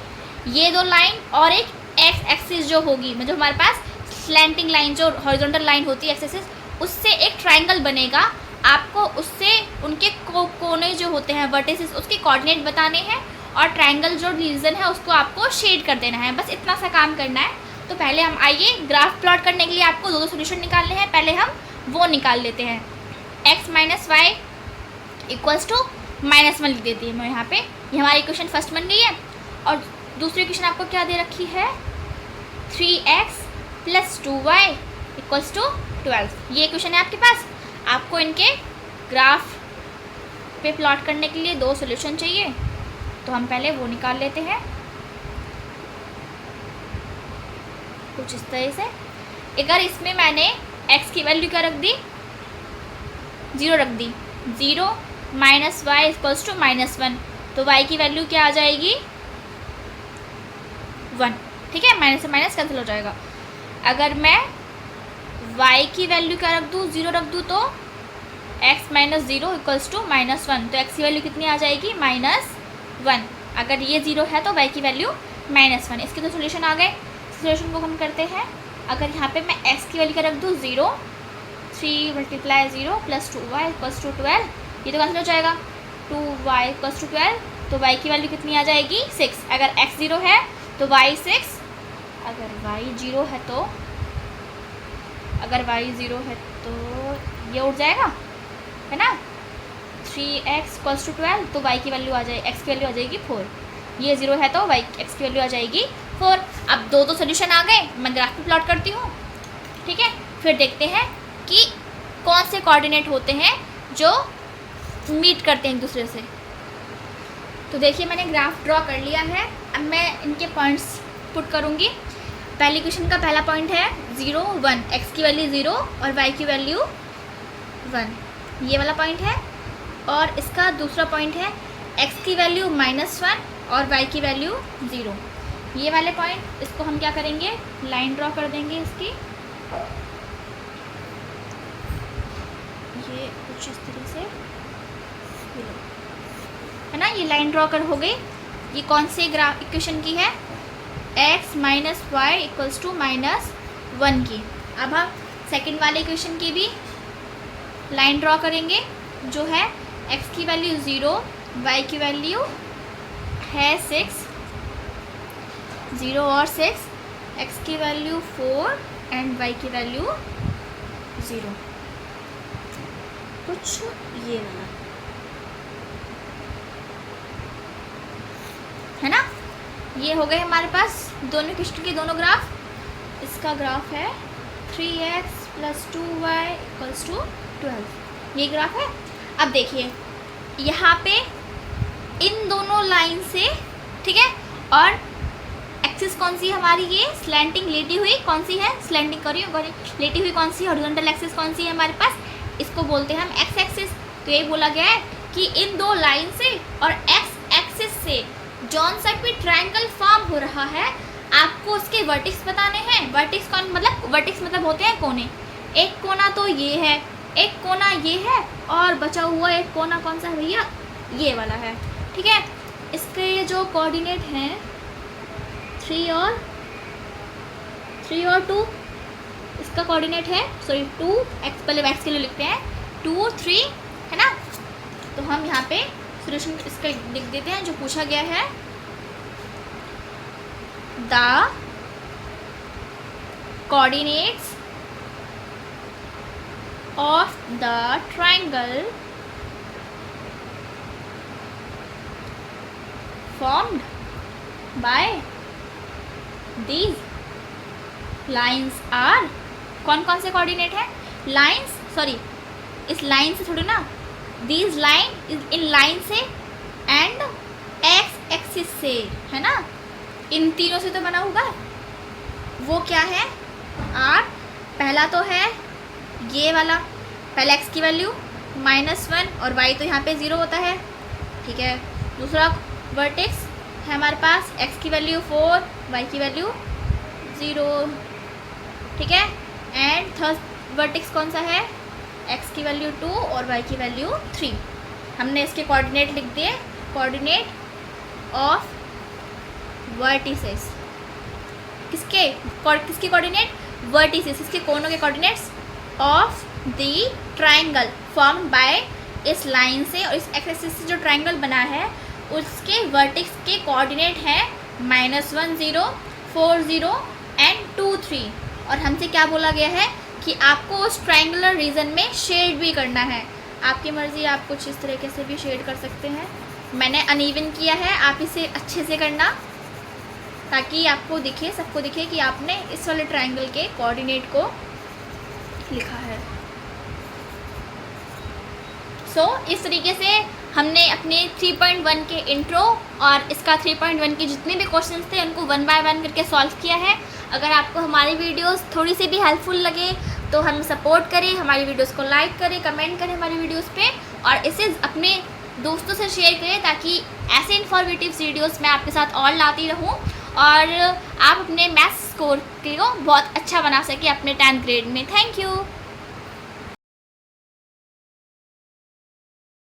ये दो लाइन और एक एक्स एक्सिस जो होगी, मतलब हमारे पास स्लैंटिंग लाइन जो हॉरिजॉन्टल लाइन होती है एक्सेस, उससे एक ट्रायंगल बनेगा। आपको उससे उनके कोने जो होते हैं वर्टिसेस उसके कोऑर्डिनेट बताने हैं और ट्रायंगल जो रीजन है उसको आपको शेड कर देना है। बस इतना सा काम करना है। तो पहले हम आइए ग्राफ प्लॉट करने के लिए आपको दो सोल्यूशन निकालने हैं। पहले हम वो निकाल लेते हैं। x - y = -1 लिख देती है मैं यहाँ पे। ये हमारी इक्वेशन फर्स्ट बन गई है। और दूसरी इक्वेशन आपको क्या दे रखी है, 3x + 2y = 12। ये इक्वेशन है आपके पास। आपको इनके ग्राफ पे प्लॉट करने के लिए दो सोल्यूशन चाहिए, तो हम पहले वो निकाल लेते हैं कुछ इस तरह से। अगर इसमें मैंने x की वैल्यू क्या रख दी, 0 रख दी, 0 - y = -1, तो y की वैल्यू क्या आ जाएगी, 1, ठीक है। माइनस से माइनस कैंसिल हो जाएगा। अगर मैं y की वैल्यू क्या रख दूँ, 0 रख दूँ, तो x - 0 = -1, तो x की वैल्यू कितनी आ जाएगी, -1। अगर ये 0 है तो y की वैल्यू -1। इसके तो सोल्यूशन आ गए। सोल्यूशन को हम करते हैं। अगर यहाँ पे मैं x की वैल्यू क्या रख दूँ, 0, 3 × 0 + 2y = 12, ये तो कैंसिल हो जाएगा। 2y = 12, तो y की वैल्यू कितनी आ जाएगी, 6। अगर x 0 है तो y 6, अगर y 0 है तो ये उठ जाएगा, है ना। 3x = 12, तो y की वैल्यू आ जाएगी, x की वैल्यू आ जाएगी 4। ये 0 है तो x की वैल्यू आ जाएगी 4। अब दो सोल्यूशन आ गए। मैं ग्राफ पे प्लॉट करती हूँ, ठीक है। फिर देखते हैं कि कौन से कोऑर्डिनेट होते हैं जो मीट करते हैं एक दूसरे से। तो देखिए मैंने ग्राफ ड्रॉ कर लिया है। अब मैं इनके पॉइंट्स पुट करूँगी। पहली क्वेश्चन का पहला पॉइंट है 0 1, x की वैल्यू 0 और y की वैल्यू 1, ये वाला पॉइंट है। और इसका दूसरा पॉइंट है x की वैल्यू -1 और y की वैल्यू 0, ये वाले पॉइंट। इसको हम क्या करेंगे, लाइन ड्रॉ कर देंगे इसकी। ये कुछ इस तरह से है ना, ये लाइन ड्रॉ कर हो गई। ये कौन से ग्राफ इक्वेशन की है, x - y = -1 की। अब हम सेकंड वाले इक्वेशन की भी लाइन ड्रॉ करेंगे, जो है x की वैल्यू 0, y की वैल्यू है 6, 0 और 6, x की वैल्यू 4 एंड y की वैल्यू 0, कुछ ये वाला है ना। ये हो गए हमारे पास दोनों क्वेश्चन के दोनों ग्राफ। इसका ग्राफ है 3x + 2y = 12, ये ग्राफ है। अब देखिए यहाँ पे इन दोनों लाइन से, ठीक है, और एक्सिस कौन सी है हमारी, ये स्लैंटिंग लेटी हुई कौन सी है, स्लैंटिंग करी लेटी हुई कौन सी, हॉरिजॉन्टल एक्सिस कौन सी है हमारे पास, इसको बोलते हैं हम एक्स एक्सिस। तो ये बोला गया है कि इन दो लाइन से और एक्स एक्सिस से जौन सा भी ट्रायंगल फॉर्म हो रहा है आपको उसके वर्टिक्स बताने हैं। वर्टिक्स कौन, मतलब वर्टिक्स मतलब होते हैं कोने। एक कोना तो ये है, एक कोना ये है, और बचा हुआ एक कोना कौन सा है भैया, ये वाला है, ठीक है। इसके जो कोऑर्डिनेट हैं 3 और 2, इसका कोऑर्डिनेट है 2 एक्स, पहले एक्स के लिए लिखते हैं 2 3, है ना। तो हम यहाँ पे सोल्यूशन इसका लिख देते हैं जो पूछा गया है। The coordinates of the triangle formed by these lines are, कौन कौन से कोऑर्डिनेट है, लाइंस, सॉरी इस लाइन से थोड़ी ना, these line इन लाइन से एंड एक्स एक्सिस से, है ना, इन तीनों से तो बना होगा। वो क्या है आर, पहला तो है ये वाला, पहले x की वैल्यू -1 और y तो यहाँ पे 0 होता है, ठीक है। दूसरा वर्टेक्स है हमारे पास x की वैल्यू 4, y की वैल्यू 0, ठीक है। एंड थर्ड वर्टेक्स कौन सा है, x की वैल्यू 2 और y की वैल्यू 3। हमने इसके कोऑर्डिनेट लिख दिए, कोऑर्डिनेट ऑफ वर्टिसेस, किसके कोऑर्डिनेट, वर्टिसेस, इसके कोनों के coordinates of the triangle form by इस लाइन से और इस एक्सिस से जो ट्राइंगल बना है उसके वर्टेक्स के कोऑर्डिनेट हैं -1 0 4 0 एंड 2 3। और हमसे क्या बोला गया है कि आपको उस ट्राइंगुलर रीजन में शेड भी करना है। आपकी मर्ज़ी, आप कुछ इस तरीके से भी शेड कर सकते हैं। मैंने अनइवन किया है, आप इसे अच्छे से करना ताकि आपको दिखे, सबको दिखे कि आपने इस वाले ट्राइंगल के कोऑर्डिनेट को लिखा है। इस तरीके से हमने अपने 3.1 के इंट्रो और इसका 3.1 के जितने भी क्वेश्चंस थे उनको 1 बाय 1 करके सॉल्व किया है। अगर आपको हमारी वीडियोस थोड़ी सी भी हेल्पफुल लगे तो हम सपोर्ट करें, हमारी वीडियोस को लाइक करें, कमेंट करें हमारी वीडियोस पे, और इसे अपने दोस्तों से शेयर करें ताकि ऐसे इन्फॉर्मेटिव वीडियोस मैं आपके साथ और लाती रहूं और आप अपने मैथ्स स्कोर को बहुत अच्छा बना सकें अपने 10th ग्रेड में। Thank you.